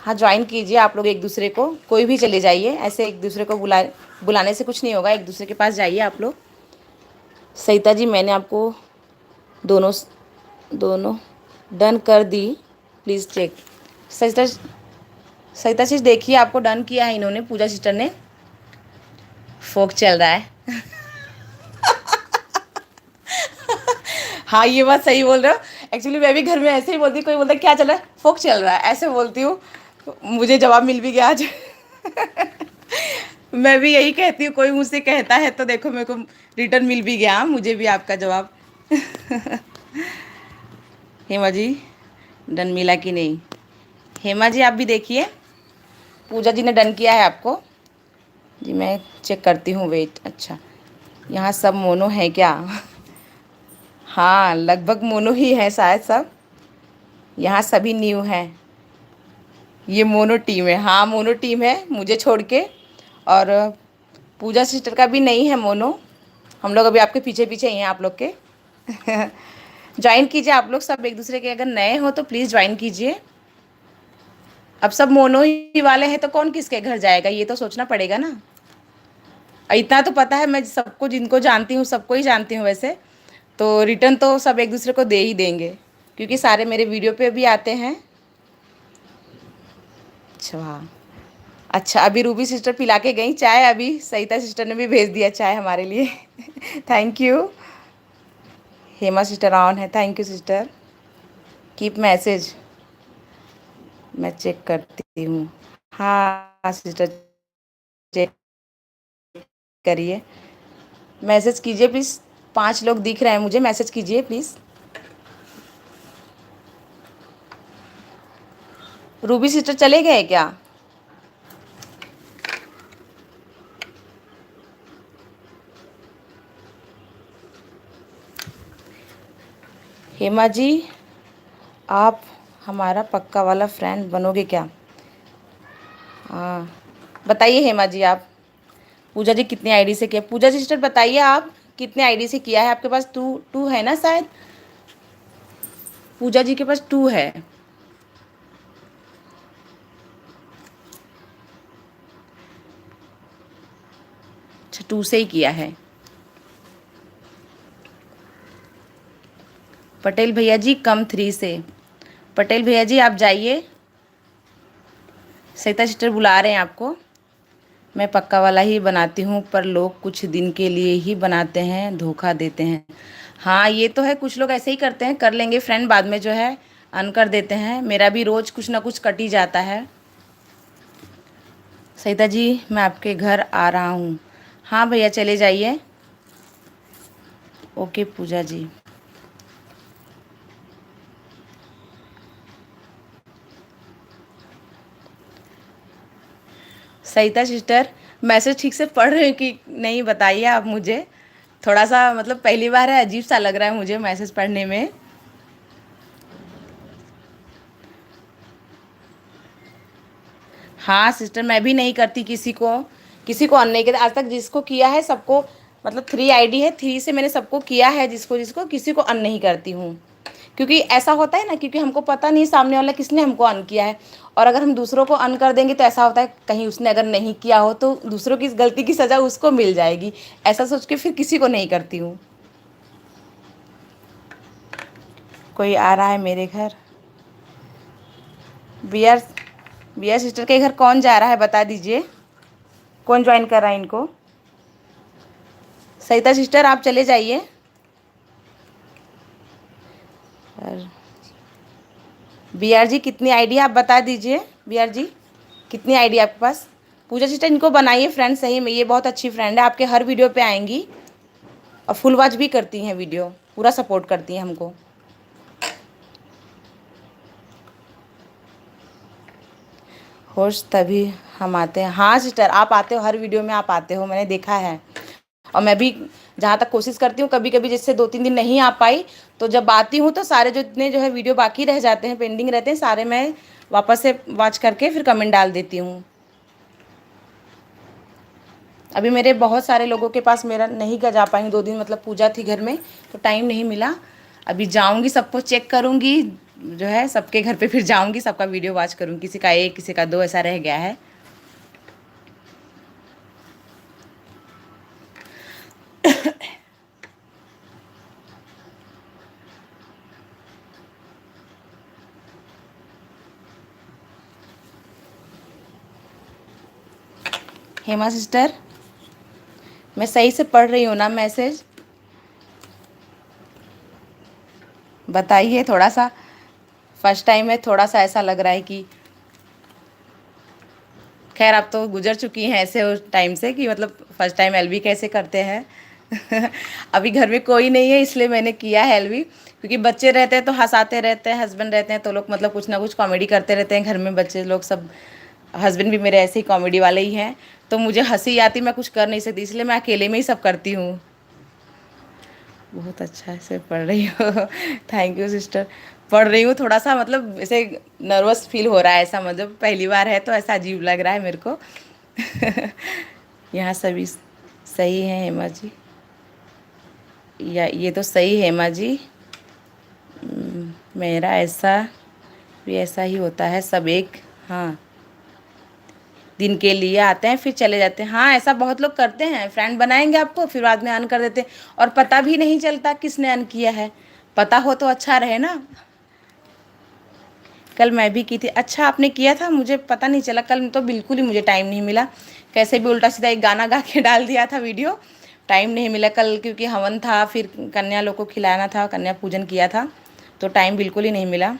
हाँ, ज्वाइन कीजिए आप लोग एक दूसरे को। कोई भी चले जाइए, ऐसे एक दूसरे को बुलाने से कुछ नहीं होगा। एक दूसरे के पास जाइए आप लोग। सहिता जी मैंने आपको दोनों दोनों डन कर दी, प्लीज़ चेक। सहिता सहिता सिस्टर देखिए, आपको डन किया है इन्होंने, पूजा सिस्टर ने। फोक चल रहा है। हाँ ये बात सही बोल रहे हो। एक्चुअली मैं भी घर में ऐसे ही बोलती हूँ, कोई बोलता है क्या चल रहा है, फोक चल रहा है, ऐसे बोलती हूँ। मुझे जवाब मिल भी गया आज। मैं भी यही कहती हूँ, कोई मुझसे कहता है तो देखो मेरे को रिटर्न मिल भी गया मुझे भी आपका जवाब। हेमा जी डन मिला कि नहीं? हेमा जी आप भी देखिए, पूजा जी ने डन किया है आपको। जी मैं चेक करती हूँ, वेट। अच्छा, यहाँ सब मोनो है क्या? हाँ लगभग मोनो ही है शायद सब। यहाँ सभी न्यू हैं। ये मोनो टीम है, हाँ मोनो टीम है मुझे छोड़ के। और पूजा सिस्टर का भी नहीं है मोनो। हम लोग अभी आपके पीछे पीछे ही हैं आप लोग के। ज्वाइन कीजिए आप लोग सब एक दूसरे के, अगर नए हो तो प्लीज़ ज्वाइन कीजिए। अब सब मोनो ही वाले हैं तो कौन किसके घर जाएगा, ये तो सोचना पड़ेगा ना। इतना तो पता है, मैं सबको जिनको जानती हूँ सबको ही जानती हूँ वैसे। तो रिटर्न तो सब एक दूसरे को दे ही देंगे, क्योंकि सारे मेरे वीडियो पे भी आते हैं। अच्छा, अच्छा अभी रूबी सिस्टर पिला के गई चाय, अभी सरिता सिस्टर ने भी भेज दिया चाय हमारे लिए। Thank you. Hema sister on है, thank you sister. Keep message, मैं चेक करती हूँ। हाँ सिस्टर, चेक करिए, मैसेज कीजिए प्लीज़। 5 लोग दिख रहे हैं मुझे, मैसेज कीजिए प्लीज़। रूबी सिस्टर चले गए क्या? हेमा जी, आप हमारा पक्का वाला फ्रेंड बनोगे क्या? हाँ बताइए हेमा जी आप। पूजा जी कितनी आईडी से किया? पूजा जी सिस्टर बताइए आप कितने आईडी से किया है? आपके पास टू टू है ना शायद, पूजा जी के पास 2 है। अच्छा 2 से ही किया है। पटेल भैया जी कम 3 से। पटेल भैया जी आप जाइए, सरिता सिस्टर बुला रहे हैं आपको। मैं पक्का वाला ही बनाती हूँ, पर लोग कुछ दिन के लिए ही बनाते हैं, धोखा देते हैं। हाँ ये तो है, कुछ लोग ऐसे ही करते हैं, कर लेंगे फ्रेंड, बाद में जो है अन कर देते हैं। मेरा भी रोज़ कुछ ना कुछ कट ही जाता है। सरिता जी मैं आपके घर आ रहा हूँ। हाँ भैया चले जाइए। ओके पूजा जी। सरिता सिस्टर मैसेज ठीक से पढ़ रहे हो कि नहीं बताइए आप मुझे। थोड़ा सा मतलब पहली बार है, अजीब सा लग रहा है मुझे मैसेज पढ़ने में। हाँ सिस्टर मैं भी नहीं करती किसी को अन नहीं करती आज तक। जिसको किया है सबको, मतलब 3 आईडी है, 3 से मैंने सबको किया है, जिसको जिसको किसी को अन नहीं करती हूँ। क्योंकि ऐसा होता है ना, क्योंकि हमको पता नहीं सामने वाला किसने हमको अन किया है। और अगर हम दूसरों को अन कर देंगे तो ऐसा होता है कहीं उसने अगर नहीं किया हो तो दूसरों की गलती की सज़ा उसको मिल जाएगी। ऐसा सोच के फिर किसी को नहीं करती हूँ। कोई आ रहा है मेरे घर? बियर बियर सिस्टर के घर कौन जा रहा है बता दीजिए, कौन ज्वाइन कर रहा है इनको? सरिता सिस्टर आप चले जाइए। और बी आर जी कितनी आईडी आप बता दीजिए, बी आर जी कितनी आईडी आपके पास? पूजा सिस्टर इनको बनाइए फ्रेंड, सही में ये बहुत अच्छी फ्रेंड है, आपके हर वीडियो पे आएंगी और फुल वॉच भी करती हैं वीडियो, पूरा सपोर्ट करती हैं हमको। होश तभी हम आते हैं। हाँ सिस्टर आप आते हो, हर वीडियो में आप आते हो, मैंने देखा है। और मैं भी जहाँ तक कोशिश करती हूँ, कभी कभी जैसे 2-3 दिन नहीं आ पाई तो जब आती हूँ तो सारे जो इतने जो है वीडियो बाकी रह जाते हैं, पेंडिंग रहते हैं, सारे मैं वापस से वॉच करके फिर कमेंट डाल देती हूँ। अभी मेरे बहुत सारे लोगों के पास मेरा नहीं का जा पाई 2 दिन, मतलब पूजा थी घर में तो टाइम नहीं मिला। अभी जाऊँगी, सबको चेक करूँगी, जो है सबके घर पे फिर जाऊँगी, सबका वीडियो वॉच करूँगी। किसी का 1 किसी का 2 ऐसा रह गया है। हेमा सिस्टर मैं सही से पढ़ रही हूँ ना मैसेज? बताइए थोड़ा सा, फर्स्ट टाइम है, थोड़ा सा ऐसा लग रहा है कि खैर आप तो गुजर चुकी हैं ऐसे उस टाइम से कि मतलब फर्स्ट टाइम एलबी कैसे करते हैं। अभी घर में कोई नहीं है इसलिए मैंने किया है एलबी, क्योंकि बच्चे रहते हैं तो हंसाते रहते हैं, हस्बैंड रहते हैं तो लोग मतलब कुछ ना कुछ कॉमेडी करते रहते हैं घर में, बच्चे लोग सब। हस्बैंड भी मेरे ऐसे ही कॉमेडी वाले ही हैं, तो मुझे हंसी आती, मैं कुछ कर नहीं सकती, इसलिए मैं अकेले में ही सब करती हूँ। बहुत अच्छा से पढ़ रही हो। Thank you sister. पढ़ रही हूँ थोड़ा सा, मतलब ऐसे नर्वस फील हो रहा है, ऐसा मतलब पहली बार है तो ऐसा अजीब लग रहा है मेरे को। यहाँ सभी सही है हेमा जी, या ये तो सही है हेमा जी। मेरा ऐसा भी ऐसा ही होता है, सब एक हाँ, दिन के लिए आते हैं फिर चले जाते हैं। हाँ, ऐसा बहुत लोग करते हैं, फ्रेंड बनाएंगे आपको फिर बाद में अर्न कर देते हैं और पता भी नहीं चलता किसने अर्न किया है। पता हो तो अच्छा रहे ना। कल मैं भी की थी। अच्छा आपने किया था, मुझे पता नहीं चला, कल तो बिल्कुल ही मुझे टाइम नहीं मिला। कैसे भी उल्टा सीधा एक गाना गा के डाल दिया था वीडियो। टाइम नहीं मिला कल क्योंकि हवन था, फिर कन्या लोग को खिलाना था, कन्या पूजन किया था, तो टाइम बिल्कुल ही नहीं मिला।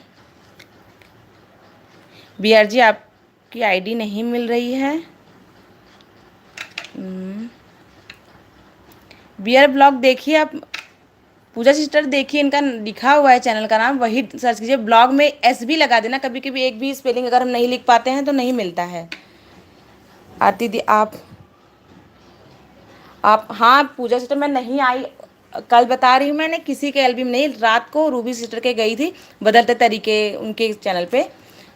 BR जी आपकी आईडी नहीं मिल रही है। BR ब्लॉग देखिए आप, पूजा सिस्टर देखिए, इनका लिखा हुआ है चैनल का नाम, वही सर्च कीजिए। ब्लॉग में SB लगा देना, कभी कभी एक भी स्पेलिंग अगर हम नहीं लिख पाते हैं तो नहीं मिलता है। आरती दी आप हाँ पूजा सिस्टर मैं नहीं आई। कल बता रही हूँ, मैंने किसी के एल्बम नहीं, रात को रूबी सिस्टर के गई थी बदलते तरीके उनके चैनल पे।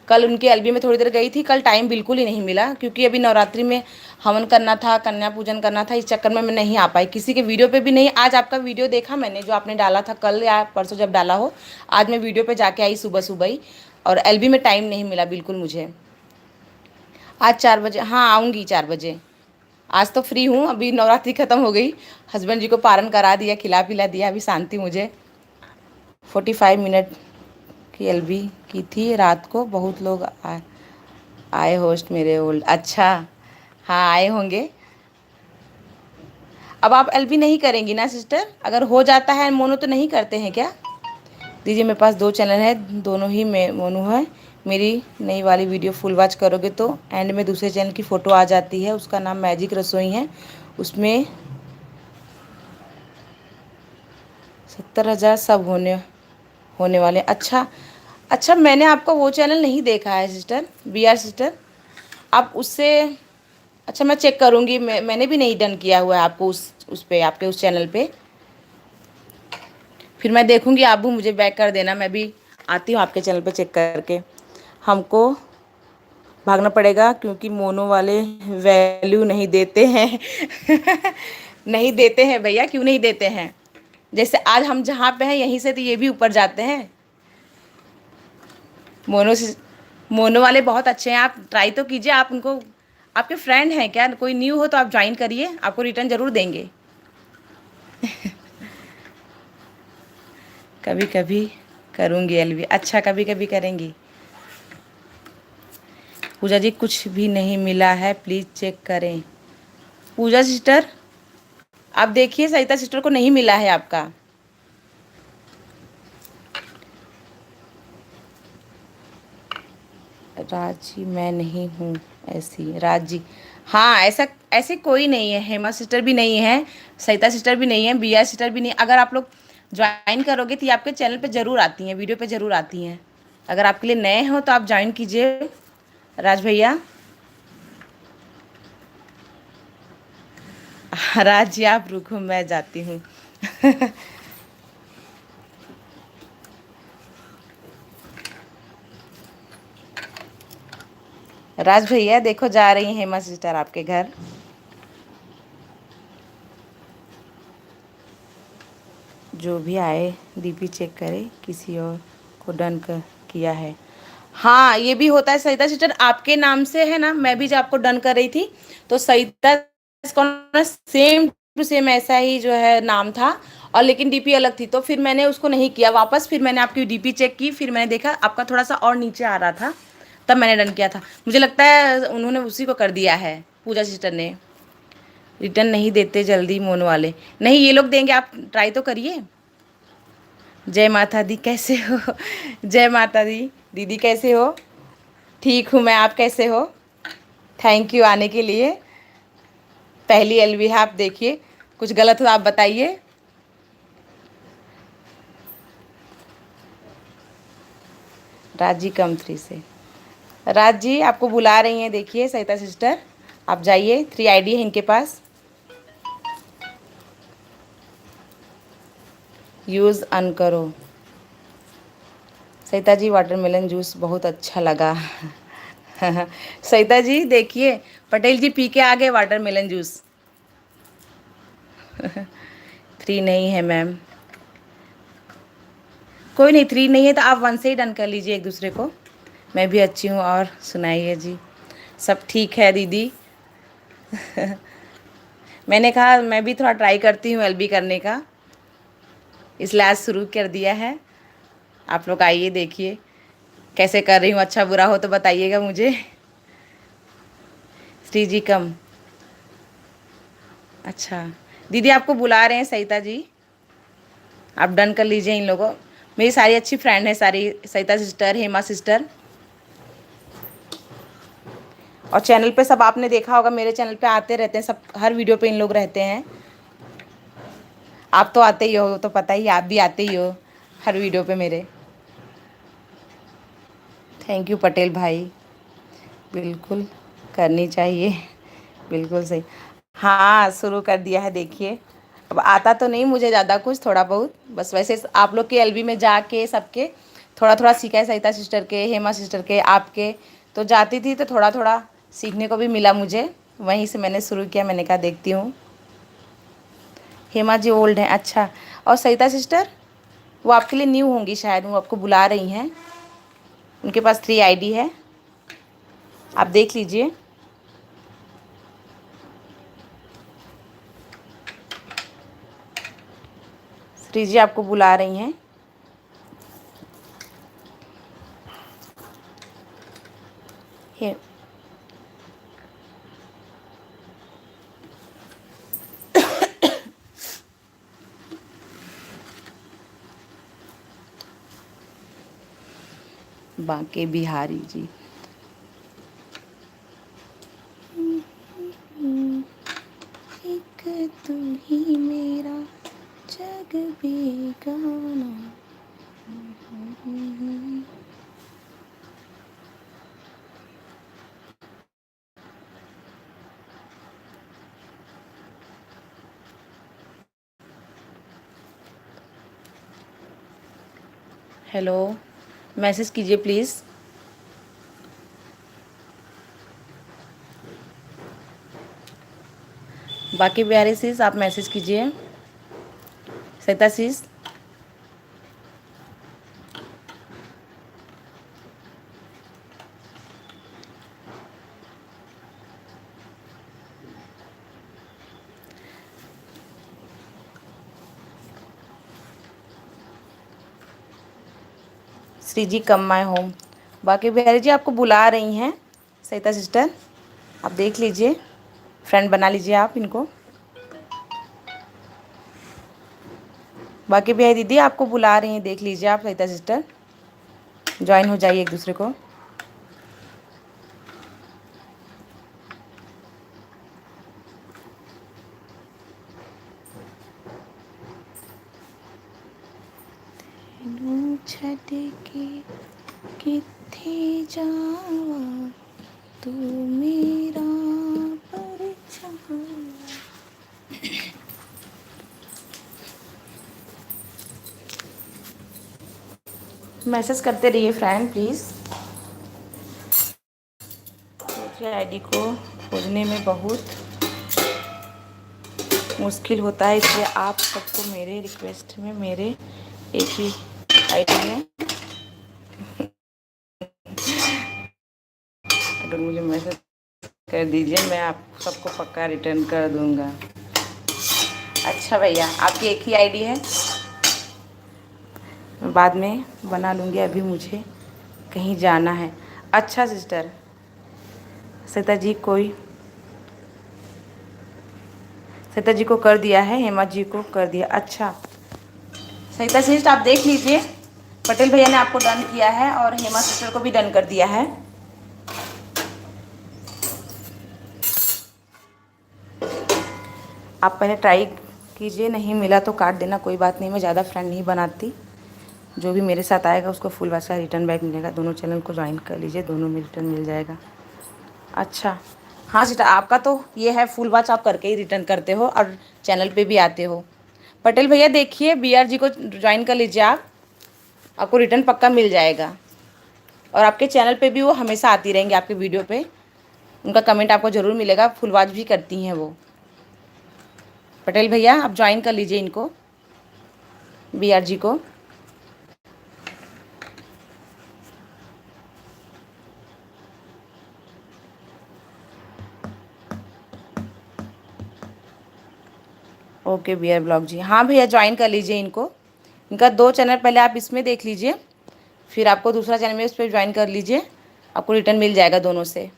कल उनके एल्बम में थोड़ी देर गई थी, कल टाइम बिल्कुल ही नहीं मिला क्योंकि अभी नवरात्रि में हवन करना था, कन्या पूजन करना था, इस चक्कर में मैं नहीं आ पाई, किसी के वीडियो पे भी नहीं। आज आपका वीडियो देखा मैंने जो आपने डाला था कल या परसों जब डाला हो, आज मैं वीडियो पे जाके आई सुबह सुबह ही, और एल्बम में टाइम नहीं मिला बिल्कुल मुझे। आज 4 बजे, हाँ आऊँगी 4 बजे। आज तो फ्री हूँ, अभी नवरात्रि खत्म हो गई, हस्बैंड जी को पारण करा दिया, खिला पिला दिया, अभी शांति मुझे। 45 मिनट की LB की थी रात को, बहुत लोग आए होस्ट मेरे ओल्ड। अच्छा, हाँ आए होंगे। अब आप LB नहीं करेंगी ना सिस्टर? अगर हो जाता है मोनो तो नहीं करते हैं क्या? दीजिए मेरे पास 2 चैनल है, दोनों ही में मोनो है। मेरी नई वाली वीडियो फुल वॉच करोगे तो एंड में दूसरे चैनल की फ़ोटो आ जाती है, उसका नाम मैजिक रसोई है, उसमें 70,000 सब होने वाले। अच्छा अच्छा, मैंने आपका वो चैनल नहीं देखा है सिस्टर, BR सिस्टर, आप उससे। अच्छा मैं चेक करूँगी, मैंने भी नहीं डन किया हुआ है आपको उस पे, आपके उस चैनल पे। फिर मैं देखूँगी, आप भी मुझे बैक कर देना, मैं भी आती हूँ आपके चैनल पे चेक करके। हमको भागना पड़ेगा क्योंकि मोनो वाले वैल्यू नहीं देते हैं। नहीं देते हैं भैया, क्यों नहीं देते हैं? जैसे आज हम जहाँ पे हैं यहीं से तो ये भी ऊपर जाते हैं। मोनो से मोनो वाले बहुत अच्छे हैं, आप ट्राई तो कीजिए। आप उनको, आपके फ्रेंड हैं क्या? कोई न्यू हो तो आप ज्वाइन करिए, आपको रिटर्न ज़रूर देंगे। कभी कभी करूँगी LB। अच्छा, कभी कभी करेंगी। पूजा जी कुछ भी नहीं मिला है, प्लीज़ चेक करें। पूजा सिस्टर आप देखिए, सरिता सिस्टर को नहीं मिला है आपका। राज जी मैं नहीं हूँ ऐसी। राज जी हाँ, ऐसा ऐसे कोई नहीं है, हेमा सिस्टर भी नहीं है, सरिता सिस्टर भी नहीं है, BR सिस्टर भी नहीं। अगर आप लोग ज्वाइन करोगे तो ये आपके चैनल पे ज़रूर आती हैं, वीडियो पे ज़रूर आती हैं। अगर आपके लिए नए हो तो आप ज्वाइन कीजिए राज भैया। राज जी आप रुको, मैं जाती हूँ। राज भैया देखो, जा रही हैं हेमा सिस्टर आपके घर। जो भी आए DP चेक करे, किसी और को डन किया है। हाँ ये भी होता है सरिता सिस्टर, आपके नाम से है ना, मैं भी जब आपको डन कर रही थी तो सरिता सेम टू सेम ऐसा ही जो है नाम था, और लेकिन DP अलग थी, तो फिर मैंने उसको नहीं किया वापस। फिर मैंने आपकी DP चेक की, फिर मैंने देखा आपका थोड़ा सा और नीचे आ रहा था, तब मैंने डन किया था। मुझे लगता है उन्होंने उसी को कर दिया है, पूजा सिस्टर ने। रिटर्न नहीं देते जल्दी मोन वाले, नहीं ये लोग देंगे, आप ट्राई तो करिए। जय माता दी, कैसे हो? जय माता दी, दीदी कैसे हो? ठीक हूँ मैं, आप कैसे हो? थैंक यू आने के लिए। पहली LB है, आप देखिए, कुछ गलत हो आप बताइए। राज जी कम 3 से। राज जी आपको बुला रही हैं, देखिए सरिता सिस्टर, आप जाइए, 3 ID है इनके पास। यूज़ अन करो। सरिता जी वाटरमेलन जूस बहुत अच्छा लगा। सरिता जी देखिए, पटेल जी पी के आ गए वाटरमेलन जूस। 3 नहीं है मैम, कोई नहीं, 3 नहीं है तो आप 1 से ही डन कर लीजिए एक दूसरे को। मैं भी अच्छी हूँ, और सुनाइए जी। सब ठीक है दीदी। मैंने कहा मैं भी थोड़ा ट्राई करती हूँ एलबी करने का, इसलिए आज शुरू कर दिया है। आप लोग आइए देखिए कैसे कर रही हूँ, अच्छा बुरा हो तो बताइएगा मुझे। श्री जी कम। अच्छा, दीदी आपको बुला रहे हैं सरिता जी, आप डन कर लीजिए इन लोगों। मेरी सारी अच्छी फ्रेंड है, सारी सरिता सिस्टर, हेमा सिस्टर। और चैनल पे सब आपने देखा होगा, मेरे चैनल पे आते रहते हैं सब, हर वीडियो पे इन लोग रहते हैं। आप तो आते ही हो, तो पता ही, आप भी आते ही हो हर वीडियो पे मेरे। थैंक यू पटेल भाई, बिल्कुल करनी चाहिए, बिल्कुल सही। हाँ शुरू कर दिया है, देखिए। अब आता तो नहीं मुझे ज़्यादा कुछ, थोड़ा बहुत बस, वैसे आप लोग के एलबी में जाके सबके थोड़ा थोड़ा सीखा है, सरिता सिस्टर के, हेमा सिस्टर के, आपके। तो जाती थी तो थोड़ा थोड़ा सीखने को भी मिला मुझे, वहीं से मैंने शुरू किया। मैंने कहा देखती हूँ। हेमा जी ओल्ड हैं, अच्छा। और सरिता सिस्टर वो आपके लिए न्यू होंगी शायद, वो आपको बुला रही हैं। उनके पास 3 आईडी है, आप देख लीजिए। श्री जी आपको बुला रही हैं। हे बांके बिहारी जी। एक तू ही मेरा जग बेगाना। हेलो, मैसेज कीजिए प्लीज़। बाकी बिहारी सीस आप मैसेज कीजिए। सरिता सीस, श्री जी कम माय होम। बाकी बिहारी जी आपको बुला रही हैं सरिता सिस्टर, आप देख लीजिए, फ्रेंड बना लीजिए आप इनको। बाकी बिहारी दीदी आपको बुला रही हैं, देख लीजिए आप सरिता सिस्टर, ज्वाइन हो जाइए एक दूसरे को। छट के किथे जावा तू मेरा परछावा। मैसेज करते रहिए फ्रेंड प्लीज़। मुझे आईडी को खोजने में बहुत मुश्किल होता है, इसलिए आप सबको मेरे रिक्वेस्ट में, मेरे एक ही आईडी में अगर मुझे मैसेज कर दीजिए, मैं आप सबको पक्का रिटर्न कर दूंगा। अच्छा भैया, आपकी एक ही आईडी है, मैं बाद में बना लूँगी, अभी मुझे कहीं जाना है। अच्छा सिस्टर, सरिता जी सरिता जी को कर दिया है, हेमा जी को कर दिया। अच्छा सरिता सिस्टर आप देख लीजिए, पटेल भैया ने आपको डन किया है और हेमा सिस्टर को भी डन कर दिया है। आप पहले ट्राई कीजिए, नहीं मिला तो काट देना, कोई बात नहीं, मैं ज़्यादा फ्रेंड नहीं बनाती। जो भी मेरे साथ आएगा उसको फुल वैसा रिटर्न बैक मिलेगा। दोनों चैनल को ज्वाइन कर लीजिए, दोनों में रिटर्न मिल जाएगा। अच्छा हाँ सिस्टर, आपका तो ये है फुल वॉच आप करके ही रिटर्न करते हो और चैनल पे भी आते हो। पटेल भैया देखिए, BR जी को ज्वाइन कर लीजिए आप, आपको रिटर्न पक्का मिल जाएगा। और आपके चैनल पे भी वो हमेशा आती रहेंगी, आपके वीडियो पे उनका कमेंट आपको ज़रूर मिलेगा, फुल वॉच भी करती हैं वो। पटेल भैया आप ज्वाइन कर लीजिए इनको, BR जी को। ओके बियर ब्लॉग जी, हाँ भैया ज्वाइन कर लीजिए इनको। इनका 2 चैनल पहले आप इसमें देख लीजिए, फिर आपको दूसरा चैनल में उस पर ज्वाइन कर लीजिए, आपको रिटर्न मिल जाएगा दोनों से।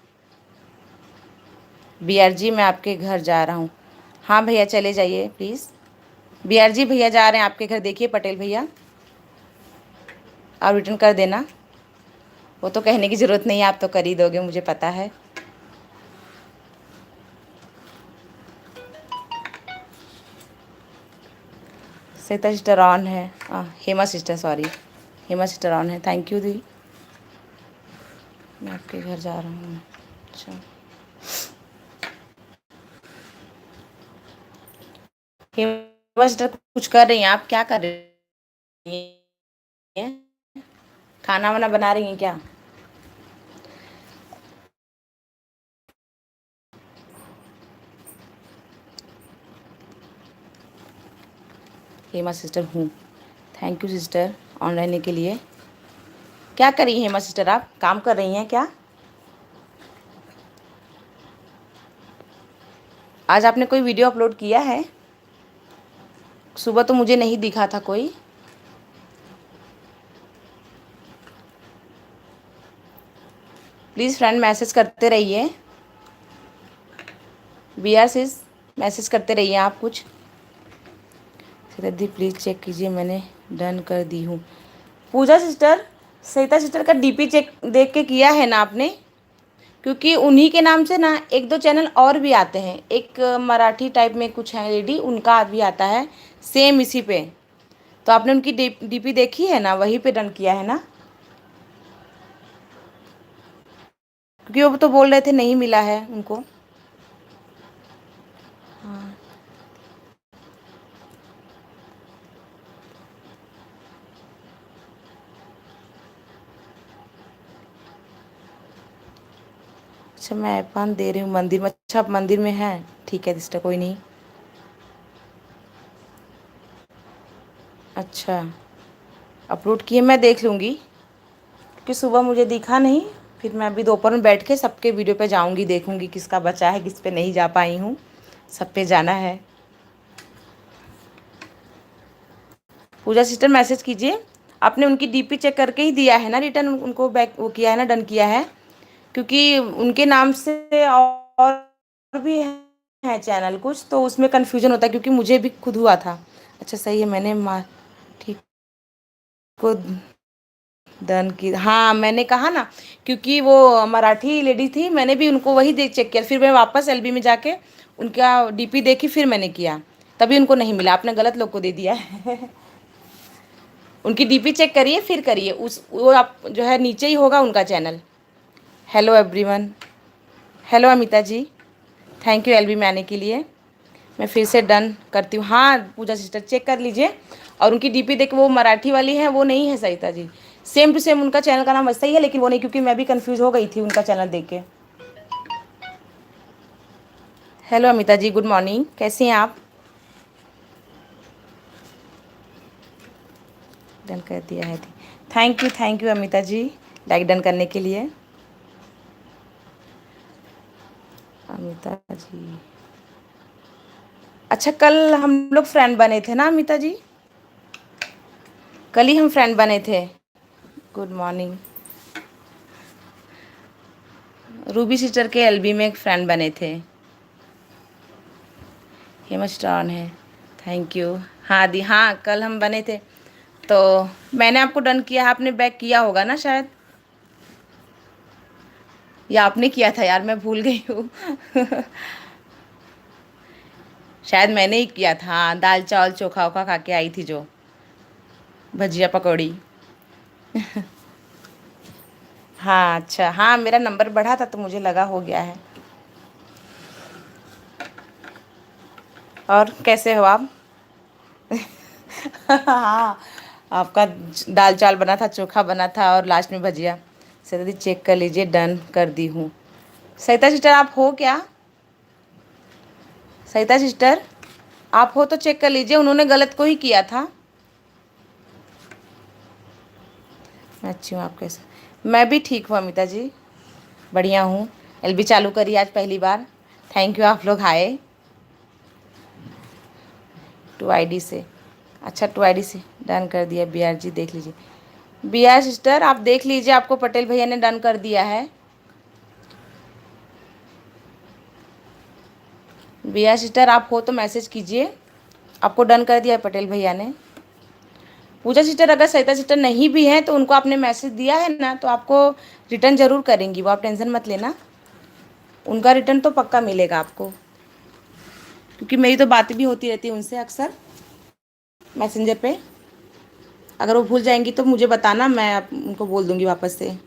बी आर जी मैं आपके घर जा रहा हूँ। हाँ भैया चले जाइए प्लीज़। बी आर जी भैया जा रहे हैं आपके घर, देखिए पटेल भैया, आप रिटर्न कर देना। वो तो कहने की ज़रूरत नहीं है, आप तो कर ही दोगे, मुझे पता है। श्वेता सिस्टर ऑन है, Hema sister sorry, Hema sister on है। थैंक यू दी, मैं आपके घर जा रहा हूँ। अच्छा हेमा सिस्टर कुछ कर रही हैं आप, क्या कर रही हैं? खाना वाना बना रही हैं क्या? हेमा सिस्टर हूँ, थैंक यू सिस्टर ऑन रहने के लिए। क्या कर रही हैं हेमा सिस्टर, आप काम कर रही हैं क्या? आज आपने कोई वीडियो अपलोड किया है? सुबह तो मुझे नहीं दिखा था कोई। प्लीज़ फ्रेंड मैसेज करते रहिए, बी आर सिस मैसेज करते रहिए आप कुछ। सीता प्लीज़ चेक कीजिए, मैंने डन कर दी हूँ। पूजा सिस्टर, सरिता सिस्टर का डीपी चेक देख के किया है ना आपने? क्योंकि उन्हीं के नाम से ना 1-2 चैनल और भी आते हैं, एक मराठी टाइप में कुछ है लेडी, उनका भी आता है सेम इसी पे। तो आपने उनकी डीपी देखी है ना, वहीं पे डन किया है ना? क्योंकि वो तो बोल रहे थे नहीं मिला है उनको। हाँ अच्छा, मैं ऐपान दे रही हूँ मंदिर में। अच्छा आप मंदिर में हैं, ठीक है सिस्टर कोई नहीं। अच्छा अपलोड किए, मैं देख लूँगी, क्योंकि सुबह मुझे दिखा नहीं। फिर मैं अभी दोपहर में बैठ के सबके वीडियो पे जाऊँगी, देखूँगी किसका बचा है, किस पे नहीं जा पाई हूँ, सब पे जाना है। पूजा सिस्टर मैसेज कीजिए, आपने उनकी डीपी चेक करके ही दिया है ना रिटर्न, उनको बैक वो किया है ना, डन किया है? क्योंकि उनके नाम से और भी है चैनल कुछ, तो उसमें कन्फ्यूजन होता है, क्योंकि मुझे भी खुद हुआ था। अच्छा सही है, मैंने ठीक को डन की, हाँ मैंने कहा ना, क्योंकि वो मराठी लेडी थी, मैंने भी उनको वही देख चेक किया, फिर मैं वापस एलबी में जाके उनका डीपी देखी, फिर मैंने किया, तभी उनको नहीं मिला। आपने गलत लोग को दे दिया है। उनकी डीपी चेक करिए फिर करिए, उस वो आप जो है नीचे ही होगा उनका channel. Hello everyone, hello Amita ji, thank you LB में आने के लिए। मैं फिर से डन करती हूँ। हाँ पूजा सिस्टर चेक कर लीजिए, और उनकी डीपी देख, वो मराठी वाली है, वो नहीं है Sarita ji, same to same उनका चैनल का नाम वैसा ही है, लेकिन वो नहीं, क्योंकि मैं भी कंफ्यूज हो गई थी उनका चैनल देख के। Hello Amita ji, good morning, कैसी हैं आप? डन कर दिया है, thank you Amita ji like done करने के लिए। अमिता जी अच्छा, कल हम लोग फ्रेंड बने थे ना अमिता जी? कल ही हम फ्रेंड बने थे। Good morning. रूबी सिस्टर के एलबी में एक फ्रेंड बने थे। हेमस्टान है, थैंक यू। हाँ दी, हाँ कल हम बने थे, तो मैंने आपको डन किया, आपने बैक किया होगा ना शायद, या आपने किया था यार, मैं भूल गई हूँ। शायद मैंने ही किया था। हाँ दाल चावल चोखा वोखा खा के आई थी जो, भजिया पकौड़ी। हाँ अच्छा, हाँ मेरा नंबर बढ़ा था तो मुझे लगा हो गया है। और कैसे हो आप? हाँ आपका दाल चावल बना था, चोखा बना था, और लास्ट में भजिया। सरिता दी चेक कर लीजिए, डन कर दी हूँ। सरिता सिस्टर आप हो क्या? सरिता सिस्टर आप हो तो चेक कर लीजिए, उन्होंने गलत को ही किया था। मैं अच्छी हूँ, आप कैसे? मैं भी ठीक हूँ अमिता जी, बढ़िया हूँ। एलबी चालू करी आज पहली बार, थैंक यू आप लोग आए। टू आईडी से। अच्छा, टू आईडी से डन कर दिया। बी आर जी देख लीजिए। बी आर सिस्टर आप देख लीजिए, आपको पटेल भैया ने डन कर दिया है। बी आर सिस्टर आप हो तो मैसेज कीजिए, आपको डन कर दिया है पटेल भैया ने। पूजा सिस्टर अगर सरिता सिस्टर नहीं भी हैं तो उनको आपने मैसेज दिया है ना, तो आपको रिटर्न ज़रूर करेंगी वो, आप टेंशन मत लेना, उनका रिटर्न तो पक्का मिलेगा आपको, क्योंकि मेरी तो बातें भी होती रहती है उनसे अक्सर मैसेंजर पे। अगर वो भूल जाएंगी तो मुझे बताना, मैं उनको बोल दूँगी वापस से।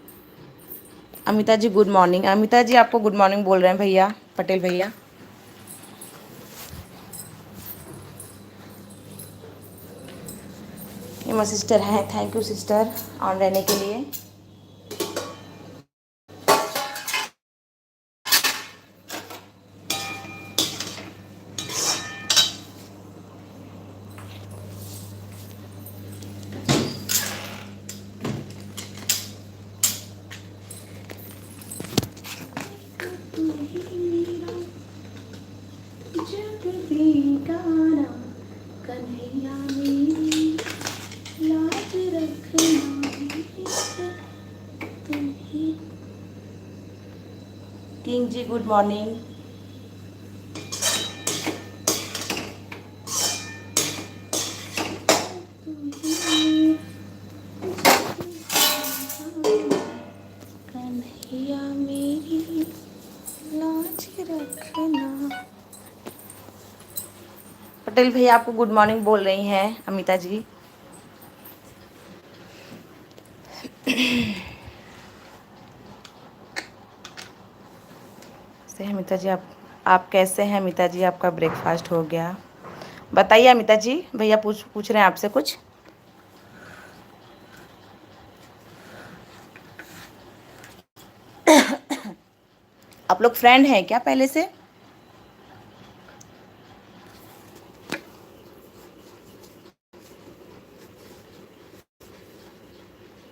Amita ji good morning. अमिता जी आपको गुड मॉर्निंग बोल रहे हैं भैया, पटेल भैया। ये मेरी सिस्टर हैं, थैंक यू सिस्टर ऑन रहने के लिए। किंग जी गुड मॉर्निंग। कन्हैया मेरी लाज रखना। पटेल भैया आपको गुड मॉर्निंग बोल रही हैं अमिता जी। से अमिता जी आप कैसे हैं अमिता जी, आपका ब्रेकफास्ट हो गया? बताइए अमिता जी, भैया पूछ रहे हैं आपसे कुछ। आप लोग फ्रेंड हैं क्या पहले से?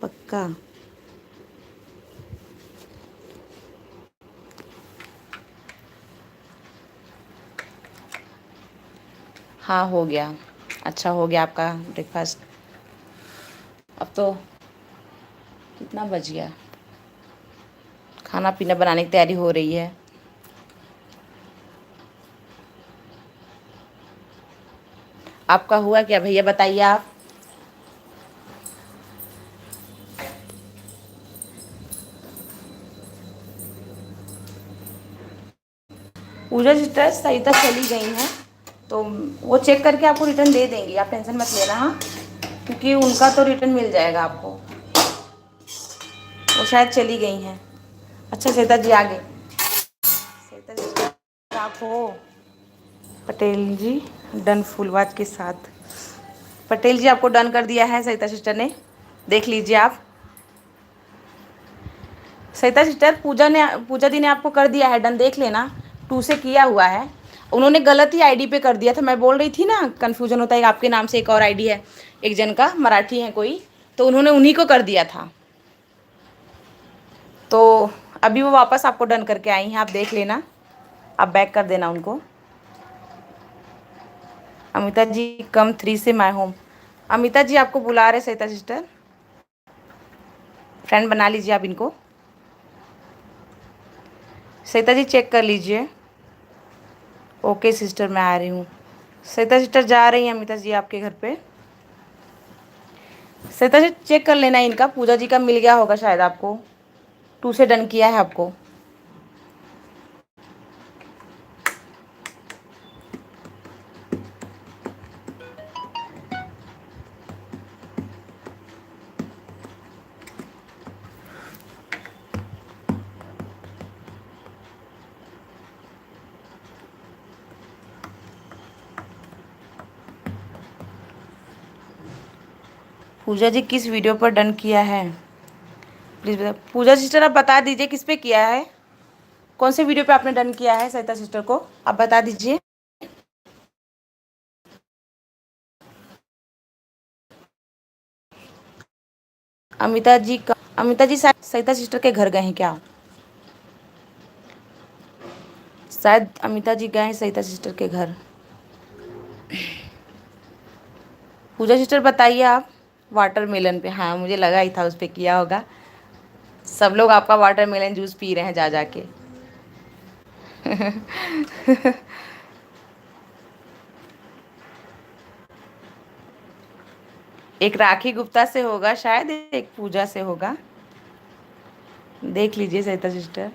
पक्का? हाँ हो गया। अच्छा हो गया आपका ब्रेकफास्ट। अब तो कितना बज गया, खाना पीना बनाने की तैयारी हो रही है। आपका हुआ क्या भैया, बताइए आप। पूजा सिस्टर सही तक चली गई हैं, तो वो चेक करके आपको रिटर्न दे देंगी, आप टेंशन मत लेना। हाँ, क्योंकि उनका तो रिटर्न मिल जाएगा आपको, वो शायद चली गई हैं। अच्छा श्वेता जी आ गई। श्वेता जी आप हो? पटेल जी डन फुलवाज के साथ। पटेल जी आपको डन कर दिया है सरिता सिस्टर ने, देख लीजिए आप। सरिता सिस्टर पूजा दी ने आपको कर दिया है डन, देख लेना, 2 से किया हुआ है। उन्होंने गलत ही आईडी पे कर दिया था, मैं बोल रही थी ना कन्फ्यूजन होता है, आपके नाम से एक और आईडी है, एक जन का मराठी है कोई, तो उन्होंने उन्हीं को कर दिया था। तो अभी वो वापस आपको डन करके आई हैं, आप देख लेना, आप बैक कर देना उनको। अमिता जी कम 3 से माय होम। अमिता जी आपको बुला रहे सरिता सिस्टर, फ्रेंड बना लीजिए आप इनको। सरिता जी चेक कर लीजिए। ओके सिस्टर मैं आ रही हूँ। सरिता सिस्टर जा रही हैं अमिता जी आपके घर पे। सरिता जी चेक कर लेना इनका, पूजा जी का मिल गया होगा शायद आपको, 2 से डन किया है आपको। पूजा जी किस वीडियो पर डन किया है प्लीज़ बता। पूजा सिस्टर आप बता दीजिए किस पे किया है, कौन से वीडियो पे आपने डन किया है सरिता सिस्टर को, आप बता दीजिए। अमिता जी शायद सरिता सिस्टर के घर गए हैं क्या? शायद अमिता जी गए हैं सरिता सिस्टर के घर। पूजा सिस्टर बताइए आप। वाटरमेलन पे, हाँ मुझे लगा ही था उस पे किया होगा। सब लोग आपका वाटरमेलन जूस पी रहे हैं जा जा के। एक राखी गुप्ता से होगा शायद, एक पूजा से होगा। देख लीजिए सरिता सिस्टर।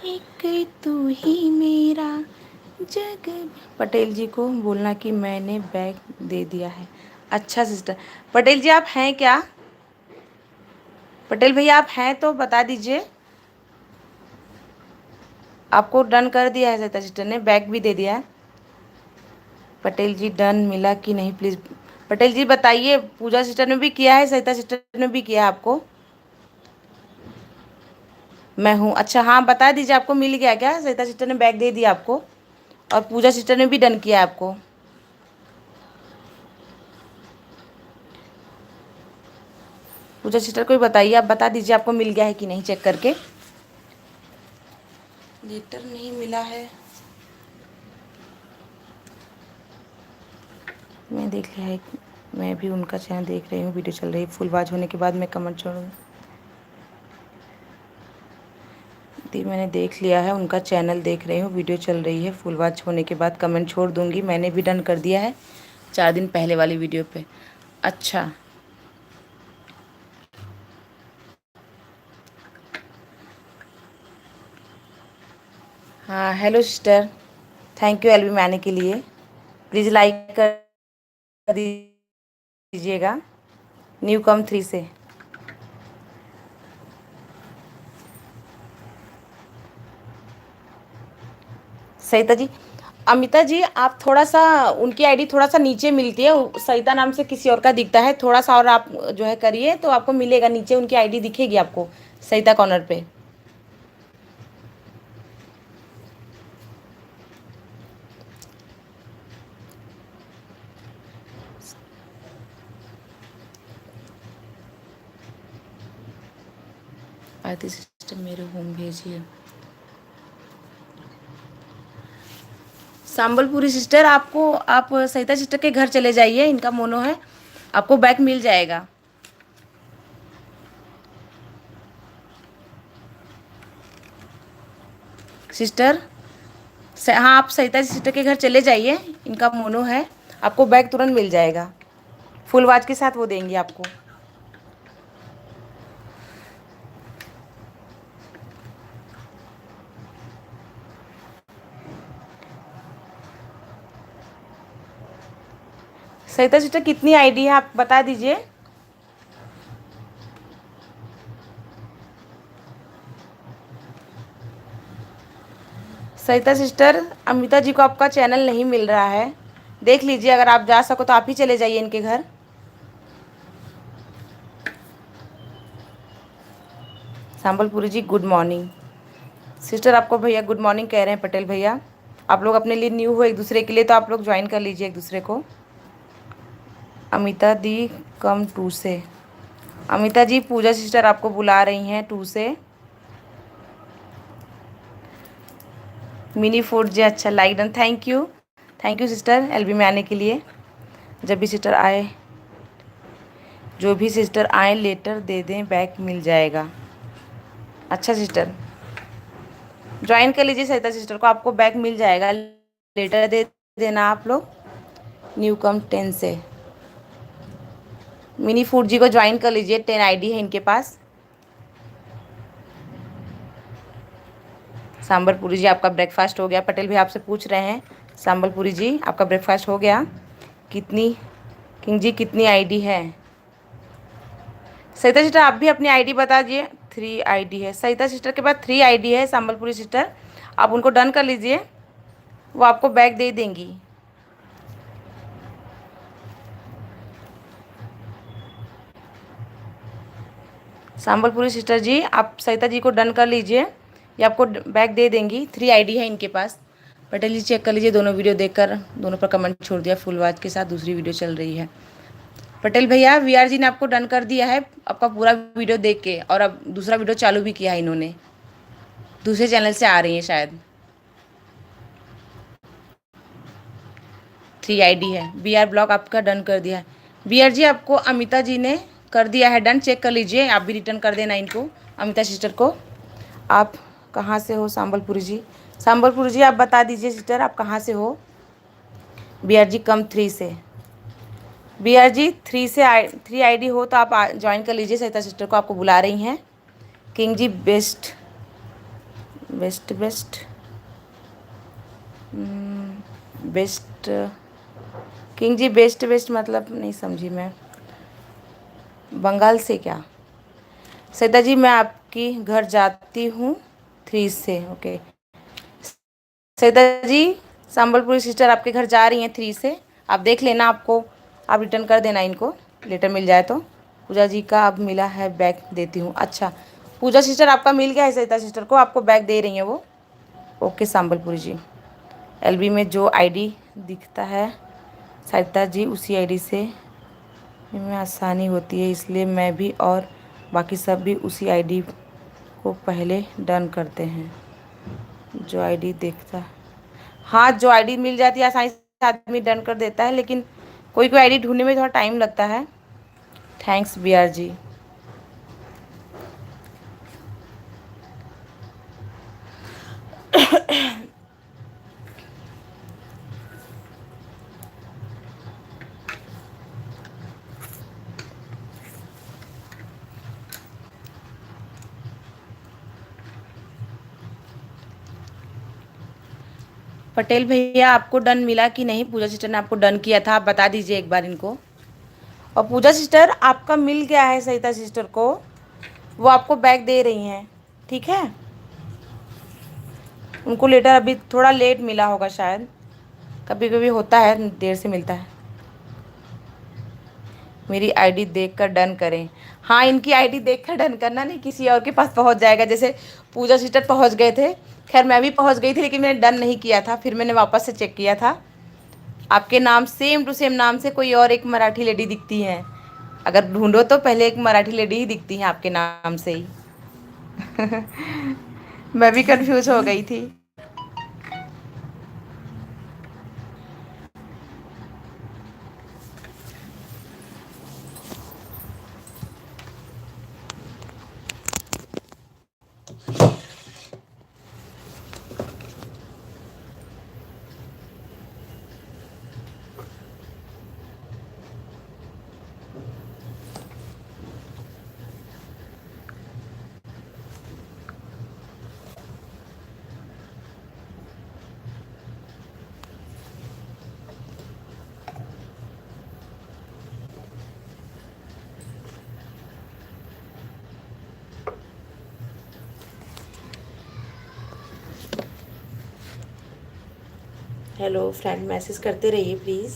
एक तू ही मेरा जग। पटेल जी को बोलना कि मैंने बैग दे दिया है। अच्छा सिस्टर। पटेल जी आप हैं क्या? पटेल भैया आप हैं तो बता दीजिए। आपको डन कर दिया है सरिता सिस्टर ने, बैग भी दे दिया है। पटेल जी डन मिला कि नहीं प्लीज़। पटेल जी बताइए, पूजा सिस्टर ने भी किया है, सरिता सिस्टर ने भी किया है आपको। मैं हूँ, अच्छा हाँ बता दीजिए आपको मिल गया क्या? सरिता सिस्टर ने बैग दे दिया आपको और पूजा सिस्टर ने भी डन किया है आपको। पूजा सिस्टर को भी बताइए, आप बता दीजिए आपको मिल गया है कि नहीं चेक करके। लेटर नहीं मिला है। मैं देख लिया है। मैं भी उनका चैनल देख रही हूँ, वीडियो चल रही है, फुल वॉच होने के बाद मैं कमेंट छोड़ूँगी। दी मैंने देख लिया है, उनका चैनल देख रही हूँ, वीडियो चल रही है, फुल वॉच होने के बाद कमेंट छोड़ दूँगी। मैंने भी डन कर दिया है 4 दिन पहले वाली वीडियो पे। अच्छा हाँ hello sister. Thank you LB में आने के लिए। प्लीज़ लाइक कर दीजिएगा। न्यू कम 3 से। सरिता जी, अमिता जी आप थोड़ा सा, उनकी आईडी थोड़ा सा नीचे मिलती है, सरिता नाम से किसी और का दिखता है, थोड़ा सा और आप जो है करिए तो आपको मिलेगा, नीचे उनकी आईडी दिखेगी आपको सरिता कॉर्नर पे। आरती सिस्टर मेरे होम भेजिए। संबलपुरी सिस्टर आपको, आप सरिता सिस्टर के घर चले जाइए, इनका मोनो है, आपको बैग मिल जाएगा। सिस्टर हाँ आप सरिता सिस्टर के घर चले जाइए, इनका मोनो है, आपको बैग तुरंत मिल जाएगा, फुल वाच के साथ वो देंगी आपको। सरिता सिस्टर कितनी आईडी है आप बता दीजिए। सरिता सिस्टर अमिता जी को आपका चैनल नहीं मिल रहा है, देख लीजिए, अगर आप जा सको तो आप ही चले जाइए इनके घर। संबलपुरी जी गुड मॉर्निंग। सिस्टर आपको भैया गुड मॉर्निंग कह रहे हैं, पटेल भैया। आप लोग अपने लिए न्यू हो एक दूसरे के लिए, तो आप लोग ज्वाइन कर लीजिए एक दूसरे को। अमिता दी कम 2 से। अमिता जी पूजा सिस्टर आपको बुला रही हैं 2 से। मिनी फूड जी, अच्छा like done, thank you sister LB में आने के लिए। जब भी सिस्टर आए, जो भी सिस्टर आए लेटर दे दें, बैग मिल जाएगा। अच्छा सिस्टर ज्वाइन कर लीजिए सरिता सिस्टर को, आपको बैग मिल जाएगा, लेटर दे देना आप लोग। न्यू कम 10 से। मिनी फूड जी को ज्वाइन कर लीजिए, 10 आईडी है इनके पास। सांबलपुरी जी आपका ब्रेकफास्ट हो गया? पटेल भाई आपसे पूछ रहे हैं, सांबलपुरी जी आपका ब्रेकफास्ट हो गया? कितनी, किंग जी कितनी आईडी है? सरिता सिस्टर आप भी अपनी आईडी बता दीजिए। 3 आईडी है सरिता सिस्टर के पास, 3 आईडी है सांबलपुरी सिस्टर, आप उनको डन कर लीजिए, वो आपको बैग दे देंगी। सांबलपुरी सिस्टर जी आप सरिता जी को डन कर लीजिए, ये आपको बैग दे देंगी, 3 आईडी है इनके पास। पटेल जी चेक कर लीजिए, दोनों वीडियो देखकर दोनों पर कमेंट छोड़ दिया फुल आवाज के साथ, दूसरी वीडियो चल रही है। पटेल भैया वीआर जी ने आपको डन कर दिया है आपका पूरा वीडियो देख के, और अब दूसरा वीडियो चालू भी किया है इन्होंने, दूसरे चैनल से आ रही है शायद। 3 आईडी है। बीआर ब्लॉग आपका डन कर दिया है। बीआर जी आपको अमिता जी ने कर दिया है डन, चेक कर लीजिए, आप भी रिटर्न कर देना इनको, अमिता सिस्टर को। आप कहाँ से हो? संबलपुरी जी, संबलपुरी जी आप बता दीजिए सिस्टर आप कहाँ से हो? बीआर जी कम 3 से, बीआर जी 3 हो तो आप ज्वाइन कर लीजिए, सरिता सिस्टर को आपको बुला रही हैं। King ji best best best best, king ji best best मतलब नहीं समझी मैं, बंगाल से क्या? सरिता जी मैं आपकी घर जाती हूँ 3 से, ओके। सरिता जी संबलपुरी सिस्टर आपके घर जा रही हैं 3 से, आप देख लेना, आपको आप रिटर्न कर देना इनको, लेटर मिल जाए तो। पूजा जी का अब मिला है बैग देती हूँ, अच्छा पूजा सिस्टर आपका मिल गया है, सरिता सिस्टर को आपको बैग दे रही हैं वो, ओके संबलपुरी जी। एलबी में जो आईडी दिखता है सरिता जी उसी आईडी से में आसानी होती है, इसलिए मैं भी और बाकी सब भी उसी आईडी को पहले डन करते हैं। जो आईडी देखता, हाँ जो आईडी मिल जाती है आसानी से आदमी डन कर देता है, लेकिन कोई कोई आईडी ढूंढने में थोड़ा टाइम लगता है। थैंक्स बीआर जी। पटेल भैया आपको डन मिला कि नहीं? पूजा सिस्टर ने आपको डन किया था, आप बता दीजिए एक बार इनको। और पूजा सिस्टर आपका मिल गया है सरिता सिस्टर को, वो आपको बैग दे रही हैं, ठीक है। उनको लेटर अभी थोड़ा लेट मिला होगा शायद, कभी कभी होता है देर से मिलता है। मेरी आईडी देखकर डन करें, हाँ इनकी आईडी देखकर डन करना, नहीं किसी और के पास पहुंच जाएगा, जैसे पूजा सिस्टर पहुंच गए थे, खैर मैं भी पहुंच गई थी लेकिन मैंने डन नहीं किया था, फिर मैंने वापस से चेक किया था। आपके नाम सेम टू सेम नाम से कोई और एक मराठी लेडी दिखती है, अगर ढूंढो तो पहले एक मराठी लेडी ही दिखती है आपके नाम से ही। मैं भी कंफ्यूज हो गई थी। हेलो फ्रेंड, मैसेज करते रहिए प्लीज़।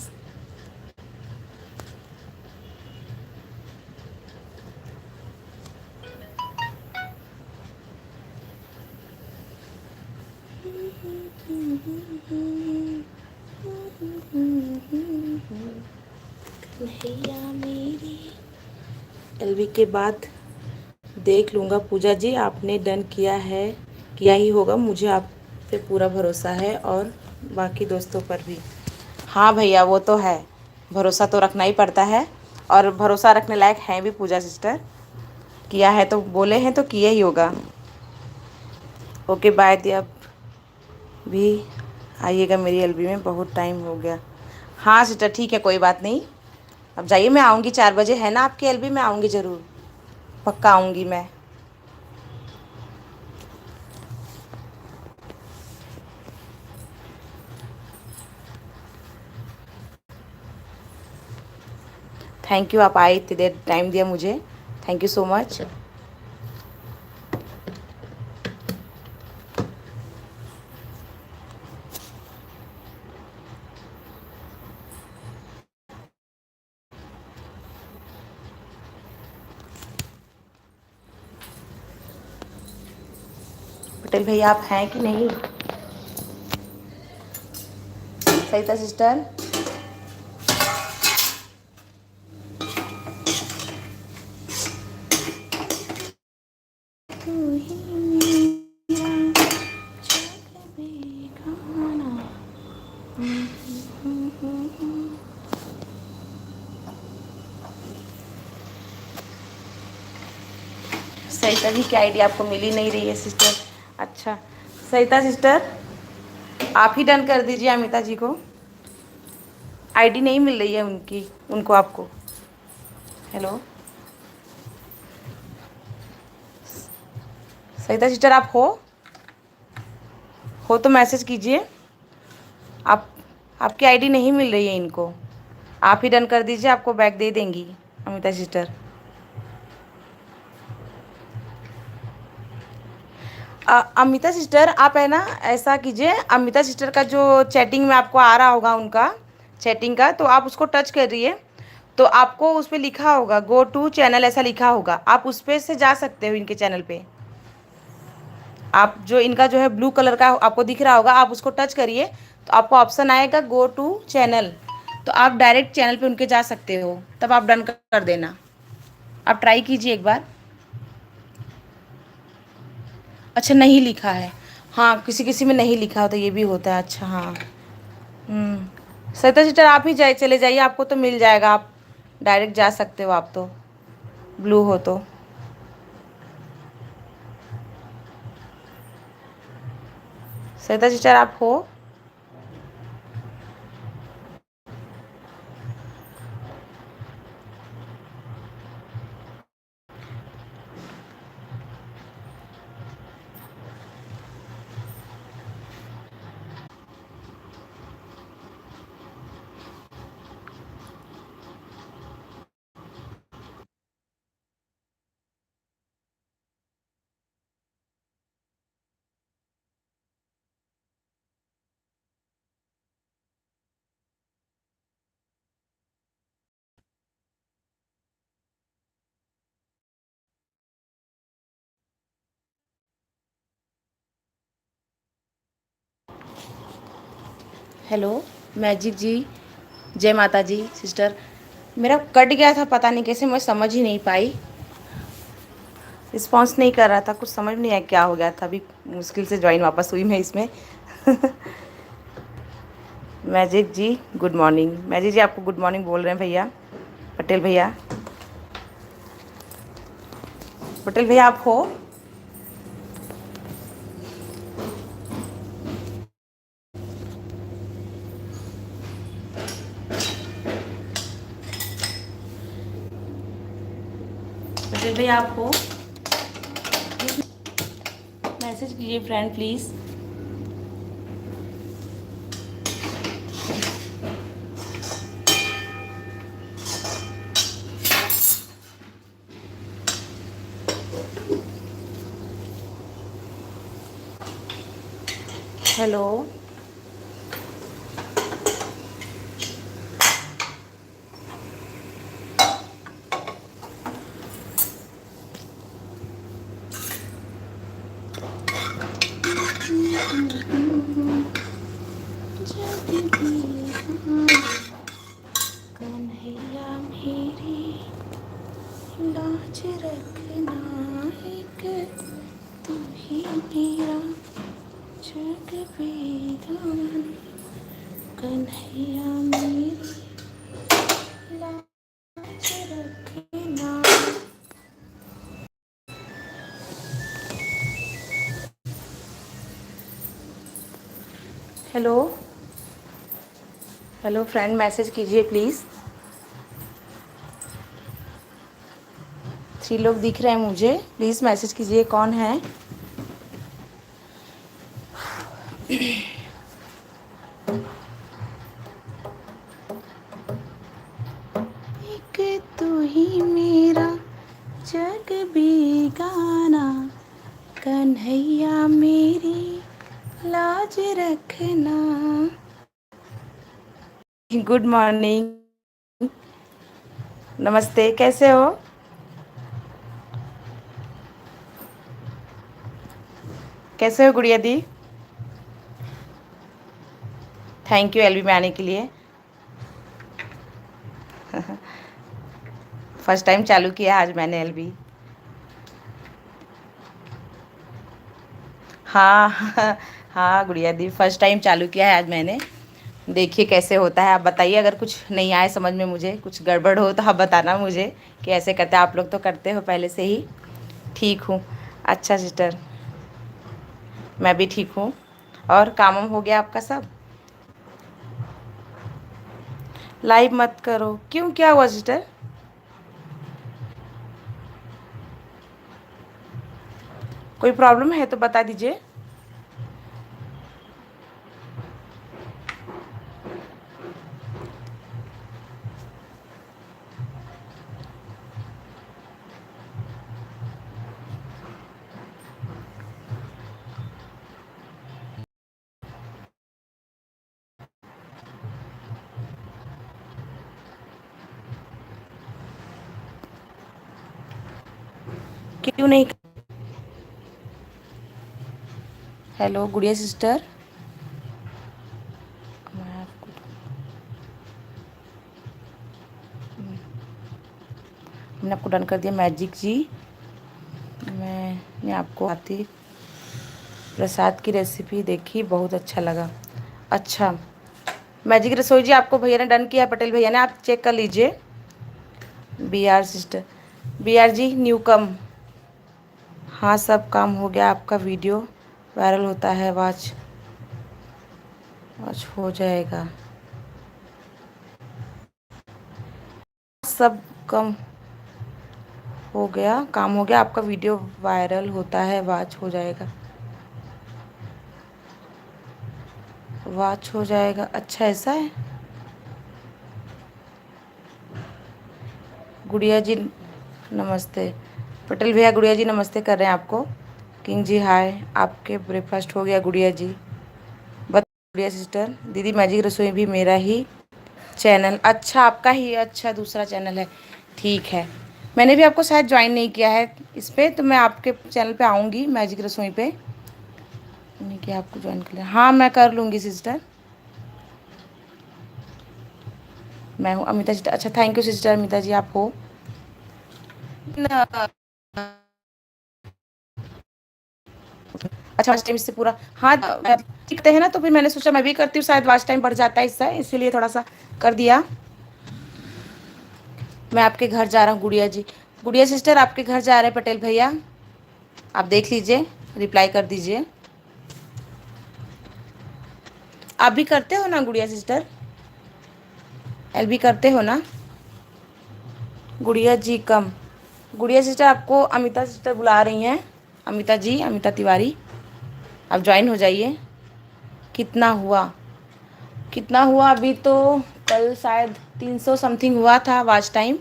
एलवी के बाद देख लूँगा। पूजा जी आपने डन किया है, किया ही होगा, मुझे आप पे पूरा भरोसा है और बाकी दोस्तों पर भी। हाँ भैया वो तो है, भरोसा तो रखना ही पड़ता है, और भरोसा रखने लायक हैं भी पूजा सिस्टर, किया है तो बोले हैं तो किया ही होगा। ओके बाय दी, अब भी आइएगा मेरी एलबी में, बहुत टाइम हो गया। हाँ सिस्टर ठीक है, कोई बात नहीं, अब जाइए, मैं आऊँगी 4 बजे, है ना आपकी एलबी, में आऊँगी ज़रूर, पक्का आऊँगी मैं। थैंक यू, आप आए इतनी देर टाइम दिया मुझे, thank you so much. Patel भैया आप हैं कि नहीं? सरिता सिस्टर, तू ही मेरा जग बेगाना। सरिता जी की आईडी आपको मिल ही नहीं रही है सिस्टर। अच्छा सरिता सिस्टर, आप ही डन कर दीजिए अमिता जी को, आईडी नहीं मिल रही है उनकी, उनको आपको। हेलो सरिता सिस्टर, आप हो तो मैसेज कीजिए। आप आपकी आईडी नहीं मिल रही है इनको, आप ही डन कर दीजिए, आपको बैग दे देंगी अमिता सिस्टर। अमिता सिस्टर आप है ना, ऐसा कीजिए, अमिता सिस्टर का जो चैटिंग में आपको आ रहा होगा उनका चैटिंग का, तो आप उसको टच करिए, तो आपको उस पर लिखा होगा गो टू चैनल, ऐसा लिखा होगा, आप उस पर से जा सकते हो इनके चैनल पे। आप जो इनका जो है ब्लू कलर का आपको दिख रहा होगा, आप उसको टच करिए तो आपको ऑप्शन आएगा गो टू चैनल, तो आप डायरेक्ट चैनल पे उनके जा सकते हो, तब आप डन कर देना। आप ट्राई कीजिए एक बार। अच्छा नहीं लिखा है, हाँ किसी किसी में नहीं लिखा होता, ये भी होता है। अच्छा हाँ। सरिता सिस्टर आप ही जाए, चले जाइए, आपको तो मिल जाएगा, आप डायरेक्ट जा सकते हो, आप तो ब्लू हो तो। सरिता सिस्टर आप हो? हेलो मैजिक जी, जय माता जी सिस्टर। मेरा कट गया था, पता नहीं कैसे, मैं समझ ही नहीं पाई, रिस्पॉन्स नहीं कर रहा था, कुछ समझ नहीं आया क्या हो गया था, अभी मुश्किल से ज्वाइन वापस हुई मैं इसमें। मैजिक जी गुड मॉर्निंग, मैजिक जी आपको गुड मॉर्निंग बोल रहे हैं भैया, पटेल भैया। पटेल भैया आप हो? पटेल भैया आप हो? मैसेज कीजिए फ्रेंड प्लीज़। हेलो कन्हैया मेरी लाज रखना, एक तू ही मेरा जग बेगाना, कन्हैया मेरी लाज रखना। हेलो हेलो फ्रेंड, मैसेज कीजिए प्लीज़। 3 लोग दिख रहे हैं मुझे, प्लीज़ मैसेज कीजिए, कौन है? एक तू ही मेरा जग बेगाना, कन्हैया मेरी लाज रखना। गुड मॉर्निंग, नमस्ते, कैसे हो? कैसे हो गुड़िया दी? थैंक यू एलबी में आने के लिए। फर्स्ट टाइम चालू किया आज मैंने एलबी। हाँ हाँ गुड़िया दी, फर्स्ट टाइम चालू किया है आज मैंने। देखिए कैसे होता है। आप बताइए, अगर कुछ नहीं आए समझ में, मुझे कुछ गड़बड़ हो तो आप बताना मुझे कि ऐसे करते हैं। आप लोग तो करते हो पहले से ही। ठीक हूँ। अच्छा सिस्टर, मैं भी ठीक हूँ। और काम वाम हो गया आपका सब? लाइव मत करो, क्यों, क्या हुआ सिस्टर? कोई प्रॉब्लम है तो बता दीजिए। क्यों नहीं? हेलो गुड़िया सिस्टर। मैं आपको मैंने आपको डन कर दिया मैजिक जी। मैंने आपको आती प्रसाद की रेसिपी देखी, बहुत अच्छा लगा। अच्छा, मैजिक रसोई जी आपको भैया ने डन किया है, पटेल भैया ने, आप चेक कर लीजिए। B R sister, B R ji new come. हाँ सब काम हो गया, आपका वीडियो वायरल होता है, वॉच वॉच हो जाएगा। सब कम हो गया, काम हो गया, आपका वीडियो वायरल होता है, वॉच हो जाएगा। वॉच हो जाएगा, अच्छा ऐसा है। गुड़िया जी नमस्ते। पटेल भैया गुड़िया जी नमस्ते कर रहे हैं आपको। किंग जी हाय, आपके ब्रेकफास्ट हो गया गुड़िया जी? बस गुड़िया सिस्टर, दीदी मैजिक रसोई भी मेरा ही चैनल। अच्छा आपका ही, अच्छा दूसरा चैनल है, ठीक है। मैंने भी आपको शायद ज्वाइन नहीं किया है इस पर, तो मैं आपके चैनल पे आऊँगी मैजिक रसोई पे। नहीं किया आपको ज्वाइन कर लिया, हाँ मैं कर लूँगी सिस्टर। मैं हूँ अमिता सिस्टर, अच्छा थैंक यू सिस्टर अमिता जी, आप हो न- अच्छा वाच टाइम इससे पूरा, हाँ दिखते हैं ना, तो फिर मैंने सोचा मैं भी करती हूँ, शायद वाच टाइम बढ़ जाता है इससे, इसीलिए थोड़ा सा कर दिया। मैं आपके घर जा रहा हूँ गुड़िया जी। गुड़िया सिस्टर आपके घर जा रहे हैं पटेल भैया, आप देख लीजिए, रिप्लाई कर दीजिए। आप भी करते हो ना गुड़िया सिस्टर? एल भी करते हो ना? गुड़िया जी कम। गुड़िया सिस्टर आपको अमिता सिस्टर बुला रही हैं, अमिता जी, अमिता तिवारी, आप ज्वाइन हो जाइए। कितना हुआ? कितना हुआ अभी तो? कल शायद 300 समथिंग हुआ था वॉच टाइम।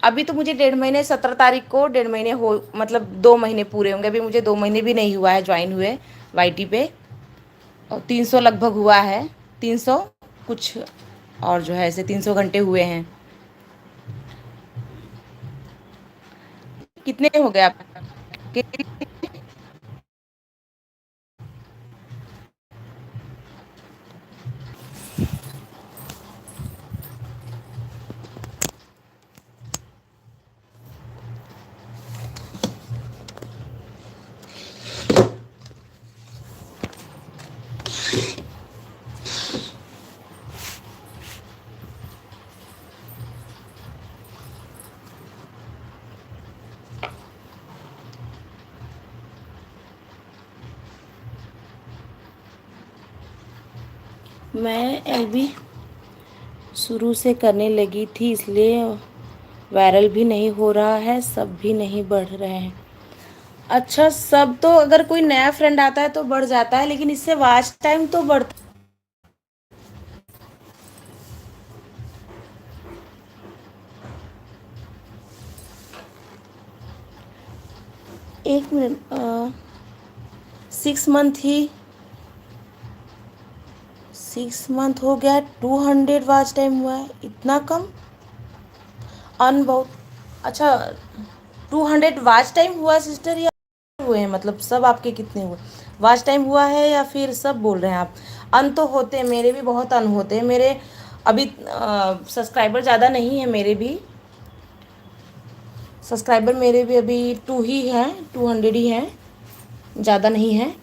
अभी तो मुझे 1.5 महीने, 17 तारीख को 1.5 महीने हो, मतलब 2 महीने पूरे होंगे। अभी मुझे 2 महीने भी नहीं हुआ है ज्वाइन हुए वाईटी पे, और 300 लगभग हुआ है, 300 कुछ, और जो है ऐसे 300 घंटे हुए हैं। कितने हो गए आपके? मैं एलबी शुरू से करने लगी थी, इसलिए वायरल भी नहीं हो रहा है, सब भी नहीं बढ़ रहे हैं। अच्छा, सब तो अगर कोई नया फ्रेंड आता है तो बढ़ जाता है, लेकिन इससे वॉच टाइम तो बढ़ता। एक मिनट, 6 मंथ ही, 6 मंथ हो गया, 200 वॉच टाइम हुआ है, इतना कम? अन बहुत, अच्छा 200 वॉच टाइम हुआ सिस्टर या हुए हैं, मतलब सब आपके कितने हुए? वॉच टाइम हुआ है या फिर सब बोल रहे हैं आप? अन तो होते हैं, मेरे भी बहुत अन होते हैं। मेरे अभी सब्सक्राइबर ज़्यादा नहीं है, मेरे भी सब्सक्राइबर मेरे भी अभी 2 ही हैं, 200 ही हैं, ज़्यादा नहीं है।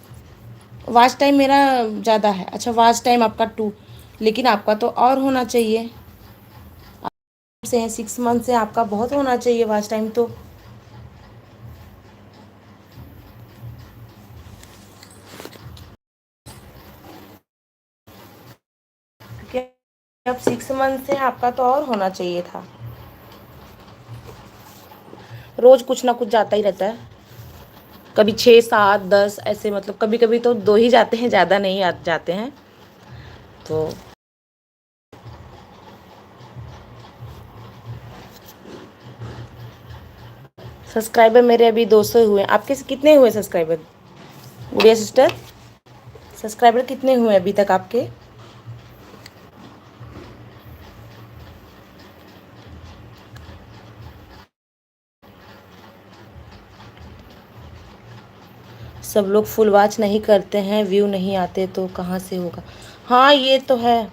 वॉच टाइम मेरा ज़्यादा है। अच्छा, वॉच टाइम आपका 2, लेकिन आपका तो और होना चाहिए। से हैं 6 मंथ से, आपका बहुत होना चाहिए वॉच टाइम तो। क्योंकि अब 6 मंथ से आपका तो और होना चाहिए था। रोज़ कुछ ना कुछ जाता ही रहता है, कभी 6 7 10 ऐसे, मतलब कभी कभी तो 2 ही जाते हैं, ज़्यादा नहीं जाते हैं तो। सब्सक्राइबर मेरे अभी 200 हुए। आपके कितने हुए सब्सक्राइबर गुड़िया सिस्टर? सब्सक्राइबर कितने हुए अभी तक आपके? सब लोग फुल वॉच नहीं करते हैं, व्यू नहीं आते तो कहाँ से होगा? हाँ, ये तो है,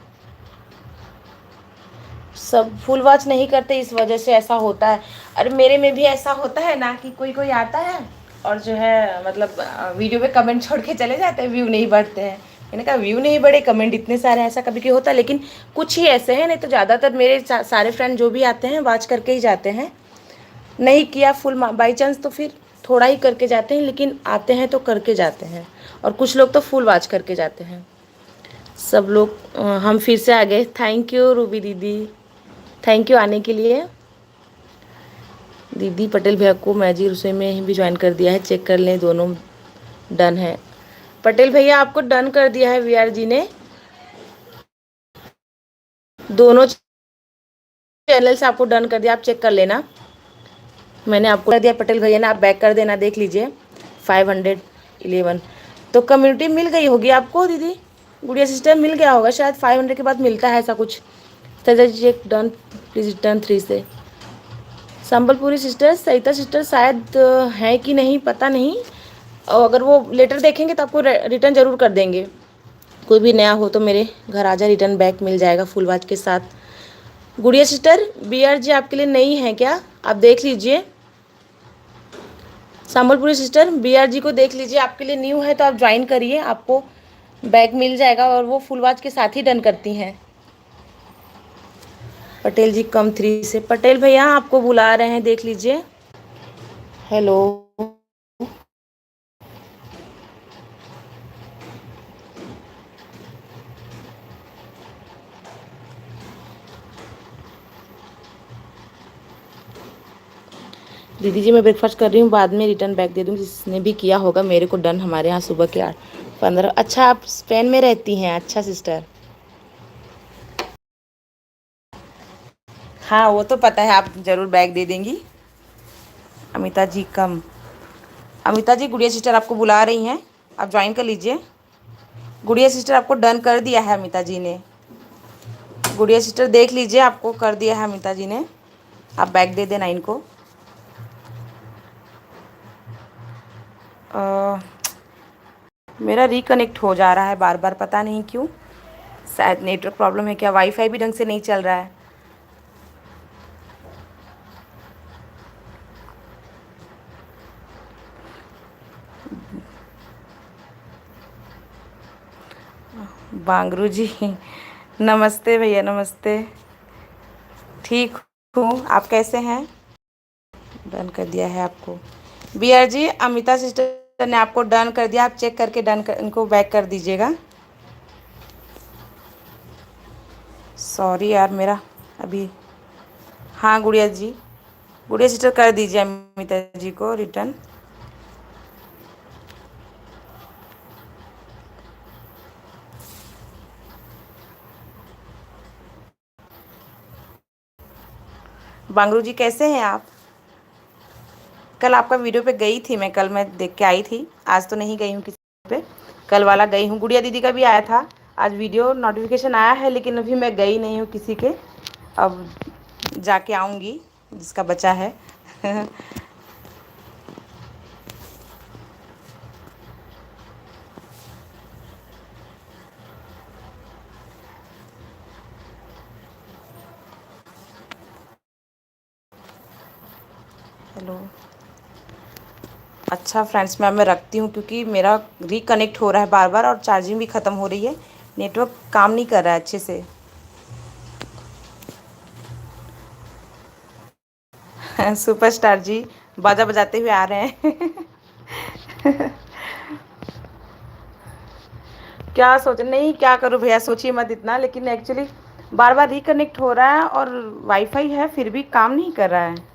सब फुल वॉच नहीं करते, इस वजह से ऐसा होता है। अरे मेरे में भी ऐसा होता है ना कि कोई कोई आता है और जो है मतलब वीडियो पे कमेंट छोड़ के चले जाते हैं, व्यू नहीं बढ़ते हैं। मैंने कहा व्यू नहीं बढ़े, कमेंट इतने सारे, ऐसा कभी कभी होता है। लेकिन कुछ ही ऐसे हैं, नहीं तो ज़्यादातर मेरे सारे फ्रेंड जो भी आते हैं वॉच करके ही जाते हैं। नहीं किया फुल बाई चांस तो फिर थोड़ा ही करके जाते हैं, लेकिन आते हैं तो करके जाते हैं। और कुछ लोग तो फुल वॉच करके जाते हैं। सब लोग हम फिर से आ गए। थैंक यू रूबी दीदी, थैंक यू आने के लिए। दीदी पटेल भैया को मैजी रसोई में भी ज्वाइन कर दिया है, चेक कर लें, दोनों डन है। पटेल भैया आपको डन कर दिया है वीआर जी ने, दोनों चैनल से आपको डन कर दिया, आप चेक कर लेना। मैंने आपको कर दिया पटेल भैया ने, आप बैक कर देना, देख लीजिए। 511 तो कम्युनिटी मिल गई होगी आपको दीदी, गुड़िया सिस्टर मिल गया होगा शायद, 500 के बाद मिलता है ऐसा कुछ। सजा जी चेक डन, प्लीज रिटर्न 3 से। संबलपुरी सिस्टर, सरिता सिस्टर शायद है कि नहीं पता नहीं, और अगर वो लेटर देखेंगे तो आपको रिटर्न ज़रूर कर देंगे। कोई भी नया हो तो मेरे घर आ जाए, रिटर्न बैक मिल जाएगा फुल वॉच के साथ। गुड़िया सिस्टर बीआर जी आपके लिए नहीं है क्या? आप देख लीजिए। संबलपुरी सिस्टर बीआर जी को देख लीजिए, आपके लिए न्यू है तो आप ज्वाइन करिए, आपको बैक मिल जाएगा, और वो फुल वॉच के साथ ही डन करती हैं। पटेल जी कम 3 से, पटेल भैया आपको बुला रहे हैं, देख लीजिए। हेलो, दीदी जी मैं ब्रेकफास्ट कर रही हूँ, बाद में रिटर्न बैक दे दूँगी, जिसने भी किया होगा मेरे को डन। हमारे यहाँ सुबह के 8:15। अच्छा, आप स्पेन में रहती हैं? अच्छा सिस्टर, हाँ वो तो पता है, आप ज़रूर बैग दे देंगी। अमिता जी कम, अमिता जी गुड़िया सिस्टर आपको बुला रही हैं, आप ज्वाइन कर लीजिए। गुड़िया सिस्टर आपको डन कर दिया है अमिता जी ने, गुड़िया सिस्टर देख लीजिए, आपको कर दिया है अमिता जी ने, आप बैग दे देना इनको। मेरा रिकनेक्ट हो जा रहा है बार बार, पता नहीं क्यों, शायद नेटवर्क प्रॉब्लम है क्या, वाईफाई भी ढंग से नहीं चल रहा है। बांगरू जी नमस्ते भैया, नमस्ते। ठीक हूँ, आप कैसे हैं? डन कर दिया है आपको बीआर जी, अमिता सिस्टर ने आपको डन कर दिया, आप चेक करके डन कर, इनको बैक कर दीजिएगा। सॉरी यार मेरा अभी, हाँ गुड़िया जी, गुड़िया सिस्टर कर दीजिए अमिता जी को रिटर्न। बांगरू जी कैसे हैं आप? कल आपका वीडियो पे गई थी मैं, कल मैं देख के आई थी, आज तो नहीं गई हूँ किसी पे, कल वाला गई हूँ। गुड़िया दीदी का भी आया था, आज वीडियो नोटिफिकेशन आया है, लेकिन अभी मैं गई नहीं हूँ किसी के, अब जाके आऊँगी जिसका बचा है हेलो। अच्छा फ्रेंड्स, मैं रखती हूँ क्योंकि मेरा रिकनेक्ट हो रहा है बार बार और चार्जिंग भी ख़त्म हो रही है। नेटवर्क काम नहीं कर रहा है अच्छे से। सुपरस्टार जी बाजा बजाते हुए आ रहे हैं। क्या सोच नहीं, क्या करूँ भैया, सोचिए मत इतना, लेकिन एक्चुअली बार बार रिकनेक्ट हो रहा है और वाईफाई है फिर भी काम नहीं कर रहा है।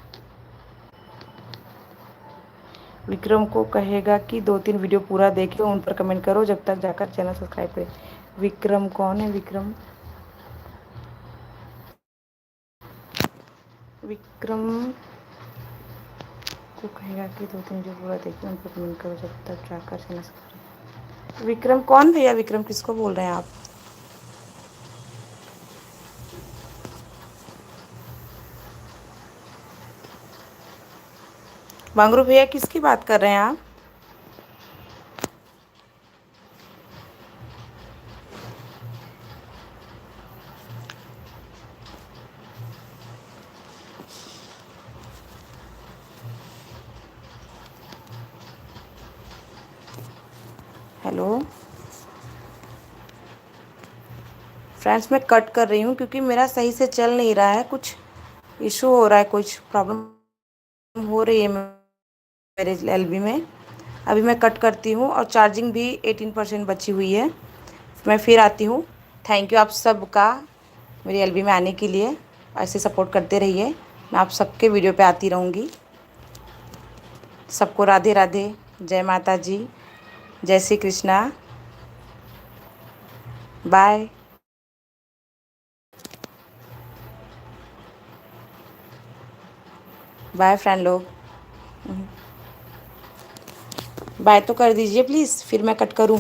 विक्रम को कहेगा कि 2-3 वीडियो पूरा देखे, उन पर कमेंट करो, जब तक जाकर चैनल सब्सक्राइब करे। विक्रम कौन है? विक्रम विक्रम को कहेगा कि 2-3 वीडियो पूरा देखे, उन पर कमेंट करो, जब तक जाकर चैनल सब्सक्राइब। विक्रम कौन भैया? विक्रम किसको बोल रहे हैं आप? बांगरू भैया किसकी बात कर रहे हैं आप? हेलो फ्रेंड्स, मैं कट कर रही हूँ क्योंकि मेरा सही से चल नहीं रहा है, कुछ इशू हो रहा है, कुछ प्रॉब्लम हो रही है मेरे एलबी में। अभी मैं कट करती हूँ और चार्जिंग भी 18% बची हुई है। मैं फिर आती हूँ। थैंक यू आप सबका मेरी एलबी में आने के लिए। ऐसे सपोर्ट करते रहिए, मैं आप सबके वीडियो पे आती रहूँगी। सबको राधे राधे, जय माता जी, जय Shri Krishna, bye bye friend लोग। बाय तो कर दीजिए प्लीज़, फिर मैं कट करूँ।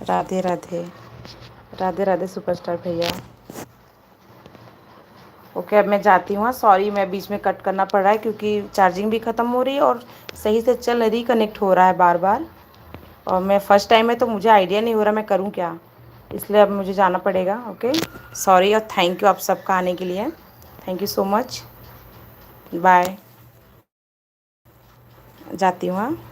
राधे राधे, राधे राधे सुपरस्टार भैया। ओके अब मैं जाती हूँ। सॉरी, मैं बीच में कट करना पड़ रहा है क्योंकि चार्जिंग भी ख़त्म हो रही है और सही से चल रिकनेक्ट हो रहा है बार बार। और मैं फ़र्स्ट टाइम है तो मुझे आइडिया नहीं हो रहा मैं करूँ क्या, इसलिए अब मुझे जाना पड़ेगा। ओके सॉरी और थैंक यू आप सबका आने के लिए। Thank you so much. Bye, जाती हूँ हाँ।